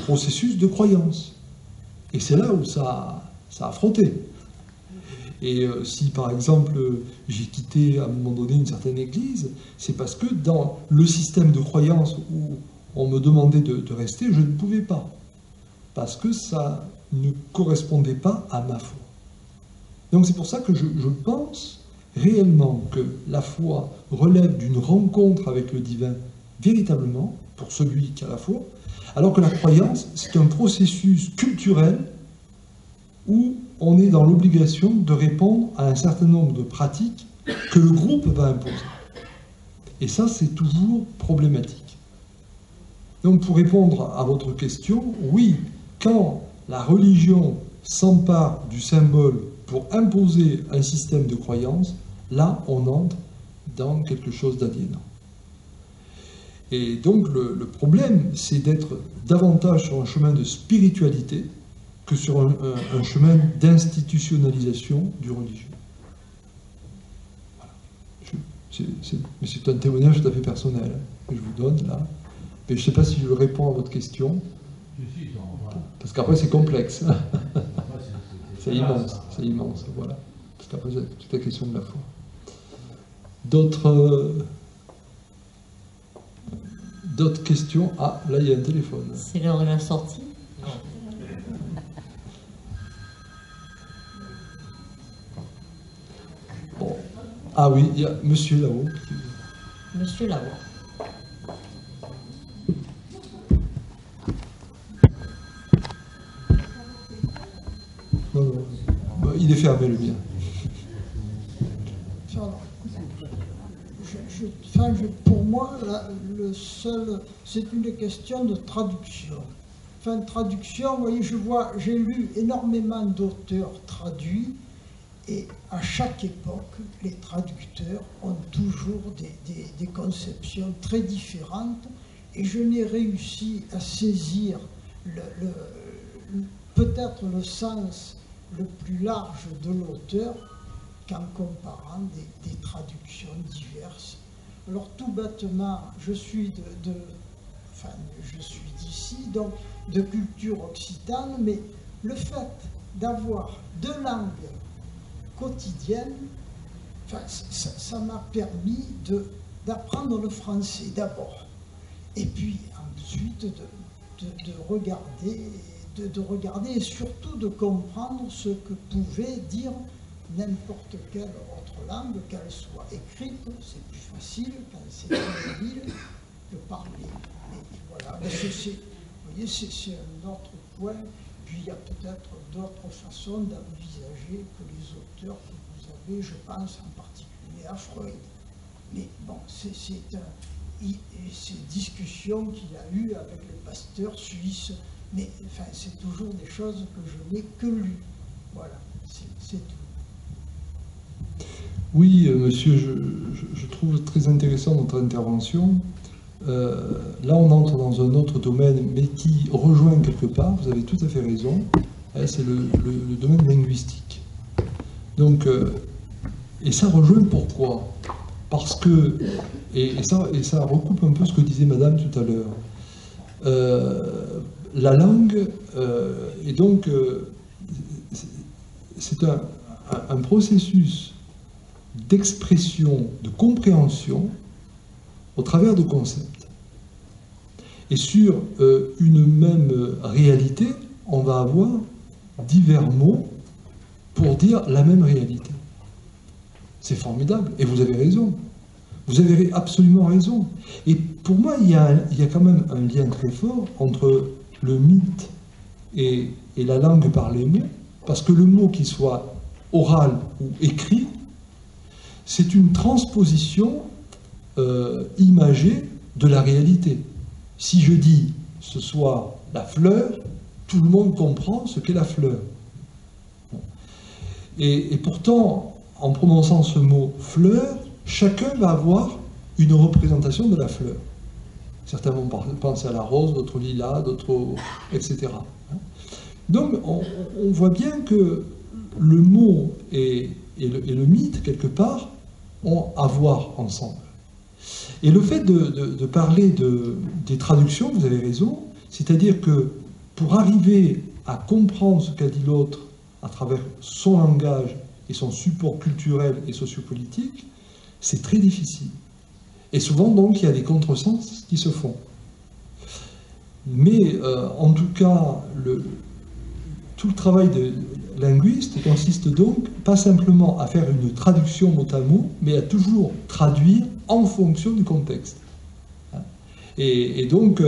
[SPEAKER 1] processus de croyance. Et c'est là où ça a frotté. Et si, par exemple, j'ai quitté à un moment donné une certaine église, c'est parce que dans le système de croyance où on me demandait de rester, je ne pouvais pas. Parce que ça ne correspondait pas à ma foi. Donc c'est pour ça que je pense réellement que la foi relève d'une rencontre avec le divin véritablement, pour celui qui a la foi, alors que la croyance, c'est un processus culturel où on est dans l'obligation de répondre à un certain nombre de pratiques que le groupe va imposer. Et ça, c'est toujours problématique. Donc pour répondre à votre question, oui, quand la religion s'empare du symbole pour imposer un système de croyance, là on entre dans quelque chose d'aliénant. Et donc le problème, c'est d'être davantage sur un chemin de spiritualité que sur un chemin d'institutionnalisation du religieux. Voilà. Mais c'est un témoignage tout à fait personnel que je vous donne là. Mais je ne sais pas si je réponds à votre question. Parce qu'après c'est complexe. C'est immense, voilà. Parce qu'après c'est toute la question de la foi. D'autres D'autres questions? Ah, là, il y a un téléphone.
[SPEAKER 2] C'est l'heure de la sortie.
[SPEAKER 1] Bon. Ah oui, il y a monsieur là-haut.
[SPEAKER 2] Monsieur là-haut.
[SPEAKER 1] Non, non. Bah, il est fermé, le mien.
[SPEAKER 7] Pour moi, c'est une question de traduction. Enfin, traduction, vous voyez, j'ai lu énormément d'auteurs traduits, et à chaque époque, les traducteurs ont toujours des conceptions très différentes, et je n'ai réussi à saisir peut-être le sens le plus large de l'auteur qu'en comparant des traductions diverses. Alors tout bêtement, je suis d'ici, donc de culture occitane, mais le fait d'avoir deux langues quotidiennes, ça m'a permis d'apprendre le français d'abord, et puis ensuite de regarder et surtout de comprendre ce que pouvait dire n'importe quelle autre langue, qu'elle soit écrite, c'est plus facile quand c'est mobile de parler. Mais voilà, vous voyez, c'est un autre point. Puis il y a peut-être d'autres façons d'envisager que les auteurs que vous avez, je pense en particulier à Freud. Mais bon, c'est ces discussions qu'il a eues avec les pasteurs suisses, mais enfin, c'est toujours des choses que je n'ai que lues. Voilà, c'est tout.
[SPEAKER 1] Oui, monsieur, je trouve très intéressant votre intervention. Là, on entre dans un autre domaine, mais qui rejoint quelque part, vous avez tout à fait raison, c'est le domaine linguistique. Donc, et ça rejoint pourquoi? Parce que, et ça recoupe un peu ce que disait madame tout à l'heure, la langue, et donc, c'est un processus d'expression, de compréhension au travers de concepts. Et sur une même réalité, on va avoir divers mots pour dire la même réalité. C'est formidable, et vous avez raison. Vous avez absolument raison. Et pour moi, il y a quand même un lien très fort entre le mythe et la langue par les mots, parce que le mot, qu'il soit oral ou écrit, c'est une transposition imagée de la réalité. Si je dis ce soir la fleur, tout le monde comprend ce qu'est la fleur. Et pourtant, en prononçant ce mot fleur, chacun va avoir une représentation de la fleur. Certains vont penser à la rose, d'autres au lilas, d'autres etc. Donc on voit bien que le mot et le mythe, quelque part, ont à voir ensemble. Et le fait de parler des traductions, vous avez raison, c'est-à-dire que pour arriver à comprendre ce qu'a dit l'autre à travers son langage et son support culturel et sociopolitique, c'est très difficile. Et souvent, donc, il y a des contresens qui se font. Mais, en tout cas, tout le travail de linguiste consiste donc pas simplement à faire une traduction mot à mot, mais à toujours traduire en fonction du contexte. Et donc,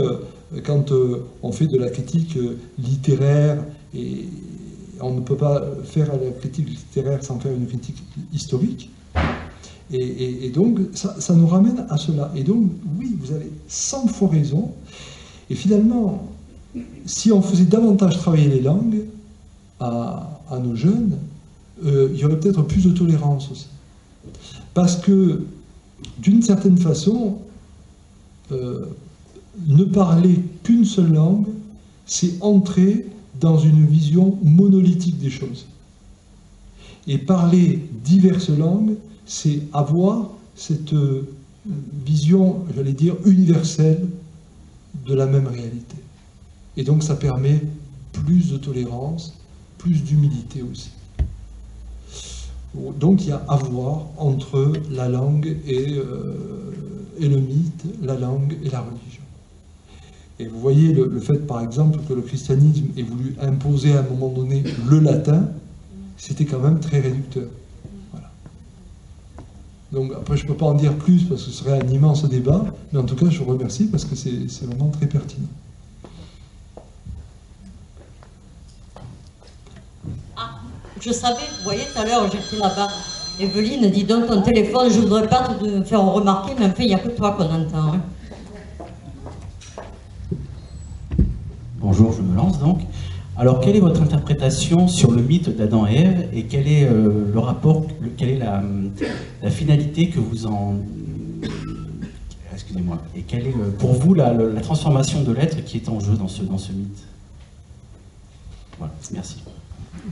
[SPEAKER 1] quand on fait de la critique littéraire, et on ne peut pas faire la critique littéraire sans faire une critique historique, et donc ça nous ramène à cela. Et donc, oui, vous avez 100 fois raison. Et finalement, si on faisait davantage travailler les langues à nos jeunes, il y aurait peut-être plus de tolérance aussi. Parce que, d'une certaine façon, ne parler qu'une seule langue, c'est entrer dans une vision monolithique des choses. Et parler diverses langues, c'est avoir cette vision, j'allais dire, universelle de la même réalité. Et donc ça permet plus de tolérance, plus d'humilité aussi. Donc il y a à voir entre la langue et le mythe, la langue et la religion. Et vous voyez le fait, par exemple, que le christianisme ait voulu imposer à un moment donné le latin, c'était quand même très réducteur. Voilà. Donc après, je ne peux pas en dire plus parce que ce serait un immense débat, mais en tout cas, je vous remercie parce que c'est vraiment très pertinent.
[SPEAKER 2] Ah, je savais, vous voyez, tout à l'heure, j'étais là-bas. Evelyne, dis donc ton téléphone, je ne voudrais pas te faire remarquer, mais en fait, il n'y a que toi qu'on entend. Hein.
[SPEAKER 8] Bonjour, je me lance donc. Alors, quelle est votre interprétation sur le mythe d'Adam et Ève et quel est le rapport, quelle est la finalité que vous en... Excusez-moi. Et quelle est pour vous la transformation de l'être qui est en jeu dans ce mythe? Voilà, merci.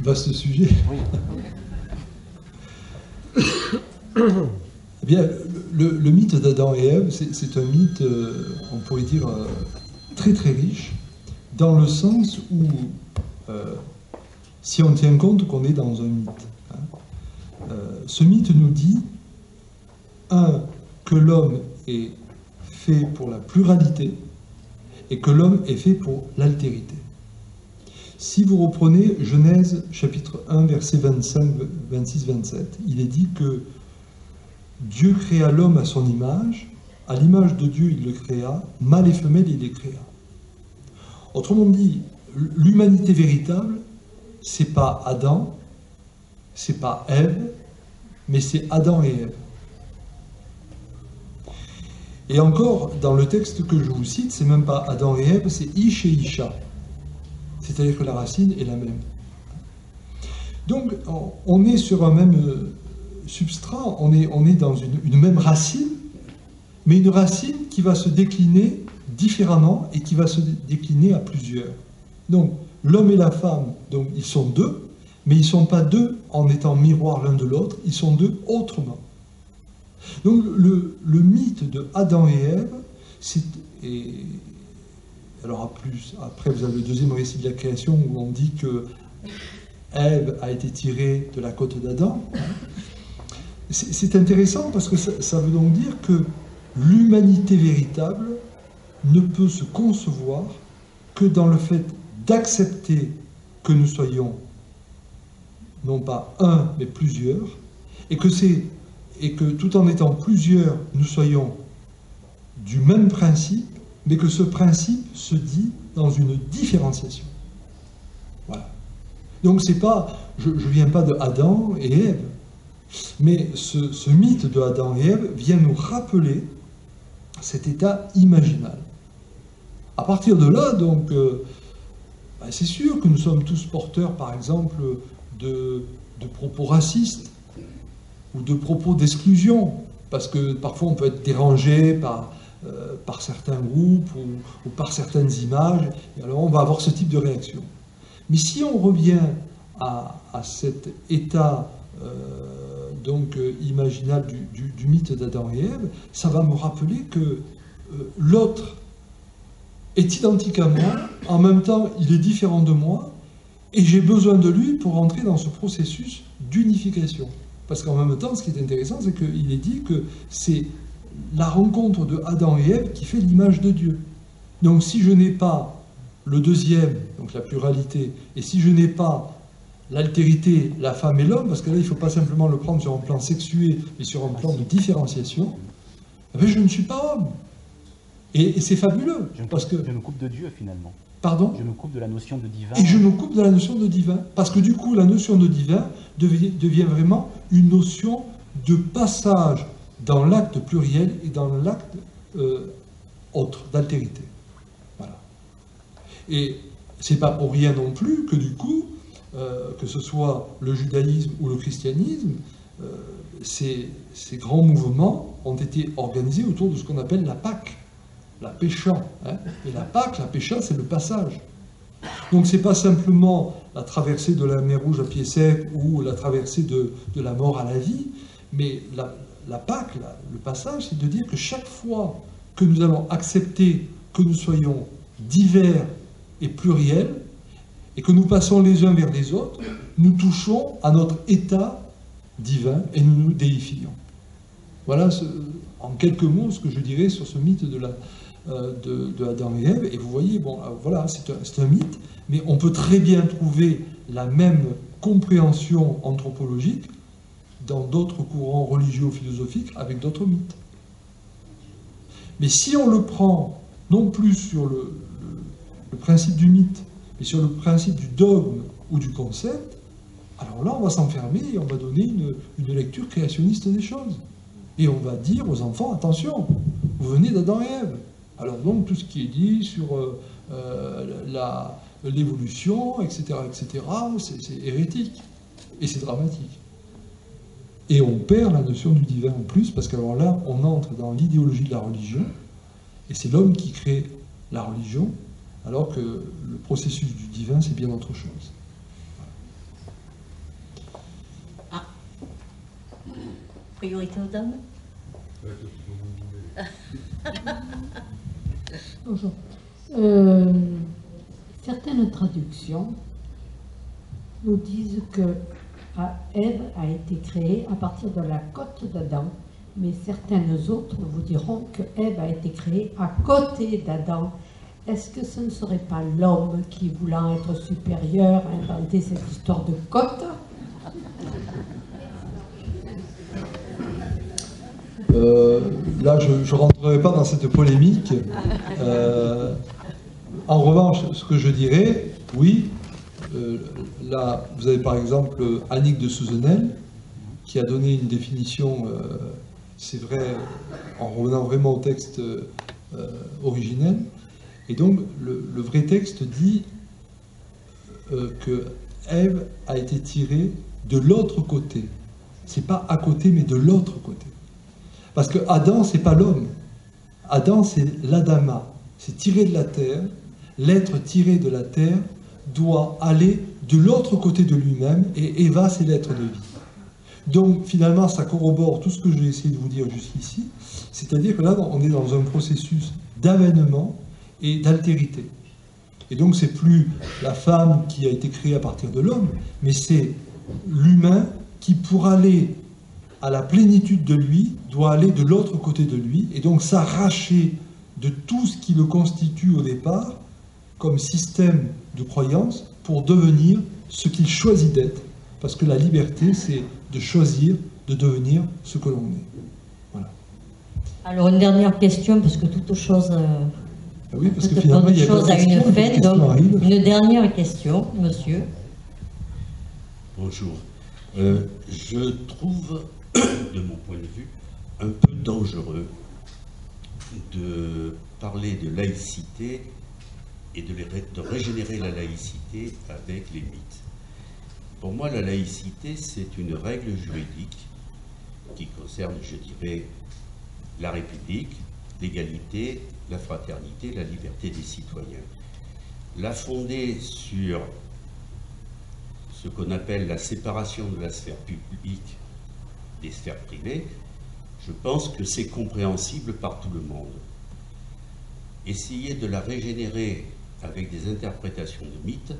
[SPEAKER 1] Vaste sujet.
[SPEAKER 8] Oui.
[SPEAKER 1] Eh bien, le mythe d'Adam et Ève, c'est un mythe, on pourrait dire, très très riche, dans le sens où, si on tient compte qu'on est dans un mythe, hein, ce mythe nous dit, que l'homme est fait pour la pluralité et que l'homme est fait pour l'altérité. Si vous reprenez Genèse chapitre 1, versets 25, 26, 27, il est dit que Dieu créa l'homme à son image, à l'image de Dieu il le créa, mâle et femelle il les créa. Autrement dit, l'humanité véritable, c'est pas Adam, c'est pas Ève, mais c'est Adam et Ève. Et encore, dans le texte que je vous cite, c'est même pas Adam et Ève, c'est Ish et Isha. C'est-à-dire que la racine est la même. Donc, on est sur un même substrat, on est dans une même racine, mais une racine qui va se décliner différemment et qui va se décliner à plusieurs. Donc, l'homme et la femme, donc, ils sont deux, mais ils ne sont pas deux en étant miroir l'un de l'autre, ils sont deux autrement. Donc, le mythe de Adam et Ève, alors après, vous avez le deuxième récit de la création où on dit que Ève a été tirée de la côte d'Adam. C'est intéressant parce que ça veut donc dire que l'humanité véritable ne peut se concevoir que dans le fait d'accepter que nous soyons non pas un, mais plusieurs, et que tout en étant plusieurs, nous soyons du même principe, mais que ce principe se dit dans une différenciation. Voilà. Donc c'est pas, je ne viens pas de Adam et Ève, mais ce mythe de Adam et Ève vient nous rappeler cet état imaginal. À partir de là, donc, c'est sûr que nous sommes tous porteurs, par exemple, de propos racistes ou de propos d'exclusion, parce que parfois on peut être dérangé par certains groupes ou par certaines images, et alors on va avoir ce type de réaction. Mais si on revient à cet état imaginal du mythe d'Adam et Ève, ça va me rappeler que l'autre est identique à moi, en même temps il est différent de moi, et j'ai besoin de lui pour entrer dans ce processus d'unification. Parce qu'en même temps, ce qui est intéressant, c'est qu'il est dit que c'est la rencontre de Adam et Ève qui fait l'image de Dieu. Donc si je n'ai pas le deuxième, donc la pluralité, et si je n'ai pas l'altérité, la femme et l'homme, parce que là il ne faut pas simplement le prendre sur un plan sexué, mais sur un plan de différenciation, je ne suis pas homme. Et c'est fabuleux.
[SPEAKER 9] Je me coupe de Dieu finalement.
[SPEAKER 1] Pardon ?
[SPEAKER 9] Je me coupe de la notion de divin.
[SPEAKER 1] Et je me coupe de la notion de divin. Parce que du coup, la notion de divin devient vraiment une notion de passage dans l'acte pluriel et dans l'acte autre, d'altérité. Voilà. Et c'est pas pour rien non plus que du coup, que ce soit le judaïsme ou le christianisme, ces grands mouvements ont été organisés autour de ce qu'on appelle la Pâque. La Pécha, hein. Et la Pâque, la Pécha, c'est le passage. Donc c'est pas simplement la traversée de la mer Rouge à pied sec ou la traversée de la mort à la vie, mais la Pâque, le passage, c'est de dire que chaque fois que nous allons accepter que nous soyons divers et pluriels, et que nous passons les uns vers les autres, nous touchons à notre état divin et nous nous déifions. Voilà en quelques mots ce que je dirais sur ce mythe de Adam et Ève, et vous voyez, bon, voilà, c'est un mythe, mais on peut très bien trouver la même compréhension anthropologique dans d'autres courants religieux ou philosophiques avec d'autres mythes. Mais si on le prend non plus sur le principe du mythe, mais sur le principe du dogme ou du concept, alors là on va s'enfermer et on va donner une lecture créationniste des choses. Et on va dire aux enfants, attention, vous venez d'Adam et Ève. Alors donc tout ce qui est dit sur l'évolution, etc., c'est hérétique. Et c'est dramatique. Et on perd la notion du divin en plus, parce qu'alors là, on entre dans l'idéologie de la religion, et c'est l'homme qui crée la religion, alors que le processus du divin, c'est bien autre chose.
[SPEAKER 2] Ah. Priorité aux dames.
[SPEAKER 10] Bonjour. Certaines traductions nous disent que Ève a été créée à partir de la côte d'Adam, mais certaines autres vous diront que Ève a été créée à côté d'Adam. Est-ce que ce ne serait pas l'homme qui, voulant être supérieur, a inventé cette histoire de côte?
[SPEAKER 1] Là, je ne rentrerai pas dans cette polémique. En revanche, ce que je dirais, oui, là, vous avez par exemple Annick de Souzenel, qui a donné une définition, c'est vrai, en revenant vraiment au texte originel. Et donc, le vrai texte dit que Ève a été tirée de l'autre côté. C'est pas à côté, mais de l'autre côté. Parce que Adam, c'est pas l'homme. Adam, c'est l'Adama. C'est tiré de la terre. L'être tiré de la terre doit aller de l'autre côté de lui-même, et Eva, c'est l'être de vie. Donc, finalement, ça corrobore tout ce que j'ai essayé de vous dire jusqu'ici. C'est-à-dire que là, on est dans un processus d'avènement et d'altérité. Et donc, c'est plus la femme qui a été créée à partir de l'homme, mais c'est l'humain qui, pour aller à la plénitude de lui, doit aller de l'autre côté de lui, et donc s'arracher de tout ce qui le constitue au départ, comme système de croyance, pour devenir ce qu'il choisit d'être. Parce que la liberté, c'est de choisir de devenir ce que l'on est. Voilà.
[SPEAKER 2] Alors, une dernière question, parce que toute chose...
[SPEAKER 1] oui, parce que finalement, il y a
[SPEAKER 2] chose à une fin, donc une dernière question, monsieur.
[SPEAKER 11] Bonjour. Je trouve, de mon point de vue, un peu dangereux de parler de laïcité et de régénérer la laïcité avec les mythes. Pour moi, la laïcité, c'est une règle juridique qui concerne, je dirais, la République, l'égalité, la fraternité, la liberté des citoyens. La fonder sur ce qu'on appelle la séparation de la sphère publique des sphères privées, je pense que c'est compréhensible par tout le monde. Essayer de la régénérer avec des interprétations de mythes,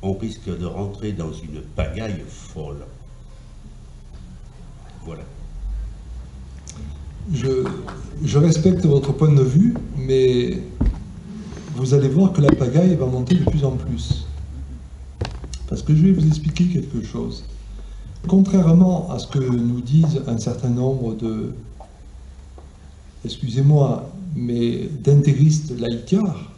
[SPEAKER 11] on risque de rentrer dans une pagaille folle. Voilà.
[SPEAKER 1] Je respecte votre point de vue, mais vous allez voir que la pagaille va monter de plus en plus. Parce que je vais vous expliquer quelque chose. Contrairement à ce que nous disent un certain nombre de, excusez-moi, mais d'intégristes laïcards,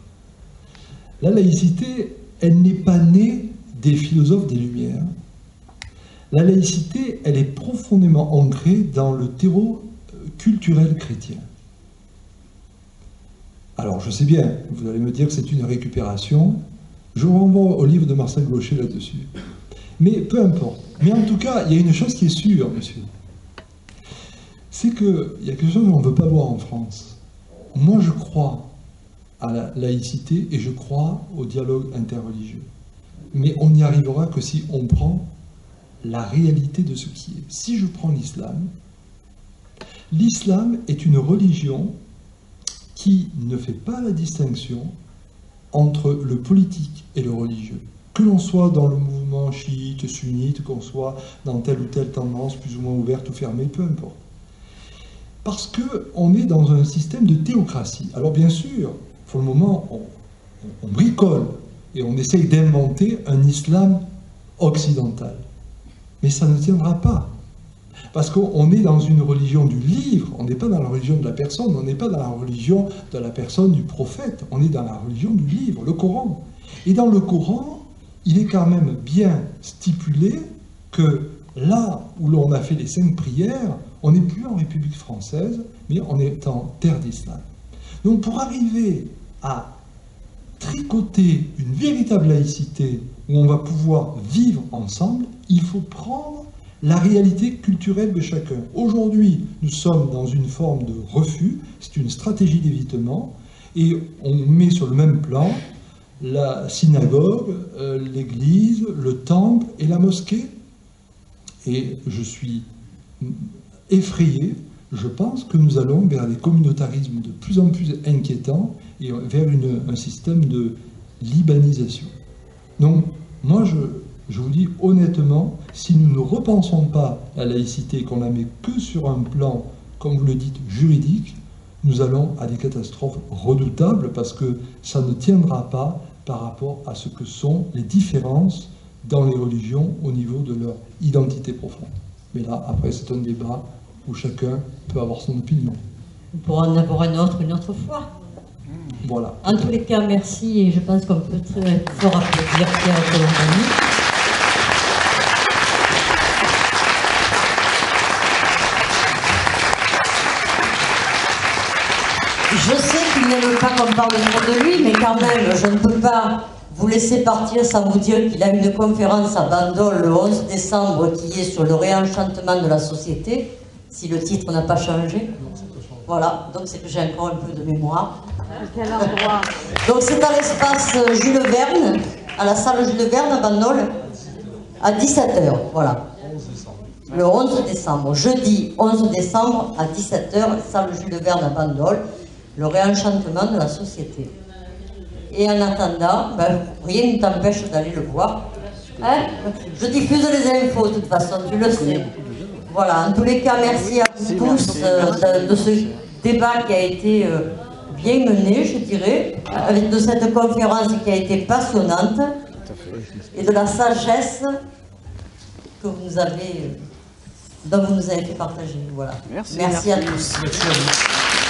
[SPEAKER 1] la laïcité, elle n'est pas née des philosophes des Lumières. La laïcité, elle est profondément ancrée dans le terreau culturel chrétien. Alors, je sais bien, vous allez me dire que c'est une récupération. Je vous renvoie au livre de Marcel Blocher là-dessus. Mais peu importe. Mais en tout cas, il y a une chose qui est sûre, monsieur. C'est qu'il y a quelque chose qu'on ne veut pas voir en France. Moi, je crois à la laïcité et je crois au dialogue interreligieux. Mais on n'y arrivera que si on prend la réalité de ce qui est. Si je prends l'islam est une religion qui ne fait pas la distinction entre le politique et le religieux. Que l'on soit dans le mouvement chiite, sunnite, qu'on soit dans telle ou telle tendance plus ou moins ouverte ou fermée, peu importe. parce qu'on est dans un système de théocratie. Alors bien sûr, pour le moment, on bricole et on essaye d'inventer un islam occidental. Mais ça ne tiendra pas. Parce qu'on est dans une religion du livre, on n'est pas dans la religion de la personne, on n'est pas dans la religion de la personne du prophète, on est dans la religion du livre, le Coran. Et dans le Coran, il est quand même bien stipulé que là où l'on a fait les 5 prières, on n'est plus en République française, mais on est en terre d'islam. Donc pour arriver à tricoter une véritable laïcité où on va pouvoir vivre ensemble, il faut prendre la réalité culturelle de chacun. Aujourd'hui, nous sommes dans une forme de refus, c'est une stratégie d'évitement, et on met sur le même plan la synagogue, l'église, le temple et la mosquée. Et je suis effrayé, je pense que nous allons vers des communautarismes de plus en plus inquiétants et vers un système de libanisation. Donc, moi, je vous dis honnêtement, si nous ne repensons pas la laïcité et qu'on la met que sur un plan, comme vous le dites, juridique, nous allons à des catastrophes redoutables parce que ça ne tiendra pas par rapport à ce que sont les différences dans les religions au niveau de leur identité profonde. Mais là, après, c'est un débat où chacun peut avoir son opinion.
[SPEAKER 2] On pourra en avoir un autre une autre fois.
[SPEAKER 1] Voilà.
[SPEAKER 2] En tous les cas, merci, et je pense qu'on peut très fort applaudir Pierre Colombani. Je sais qu'il n'aime pas qu'on parle trop de lui, mais quand même, je ne peux pas vous laisser partir sans vous dire qu'il a une conférence à Bandol le 11 décembre qui est sur le réenchantement de la société, si le titre n'a pas changé. Voilà, donc c'est que j'ai encore un peu de mémoire.
[SPEAKER 10] Quel endroit?
[SPEAKER 2] Donc c'est à l'espace Jules Verne, à la salle Jules Verne à Bandol, à 17h, voilà. Le 11 décembre, jeudi 11 décembre à 17h, salle Jules Verne à Bandol, le réenchantement de la société. Et en attendant, ben, rien ne t'empêche d'aller le voir. Hein? Je diffuse les infos de toute façon, tu le sais. Voilà, en tous les cas, merci à vous tous de ce débat qui a été bien mené, je dirais, avec de cette conférence qui a été passionnante et de la sagesse que vous nous avez, dont vous nous avez fait partager. Voilà. Merci à tous. Merci à vous.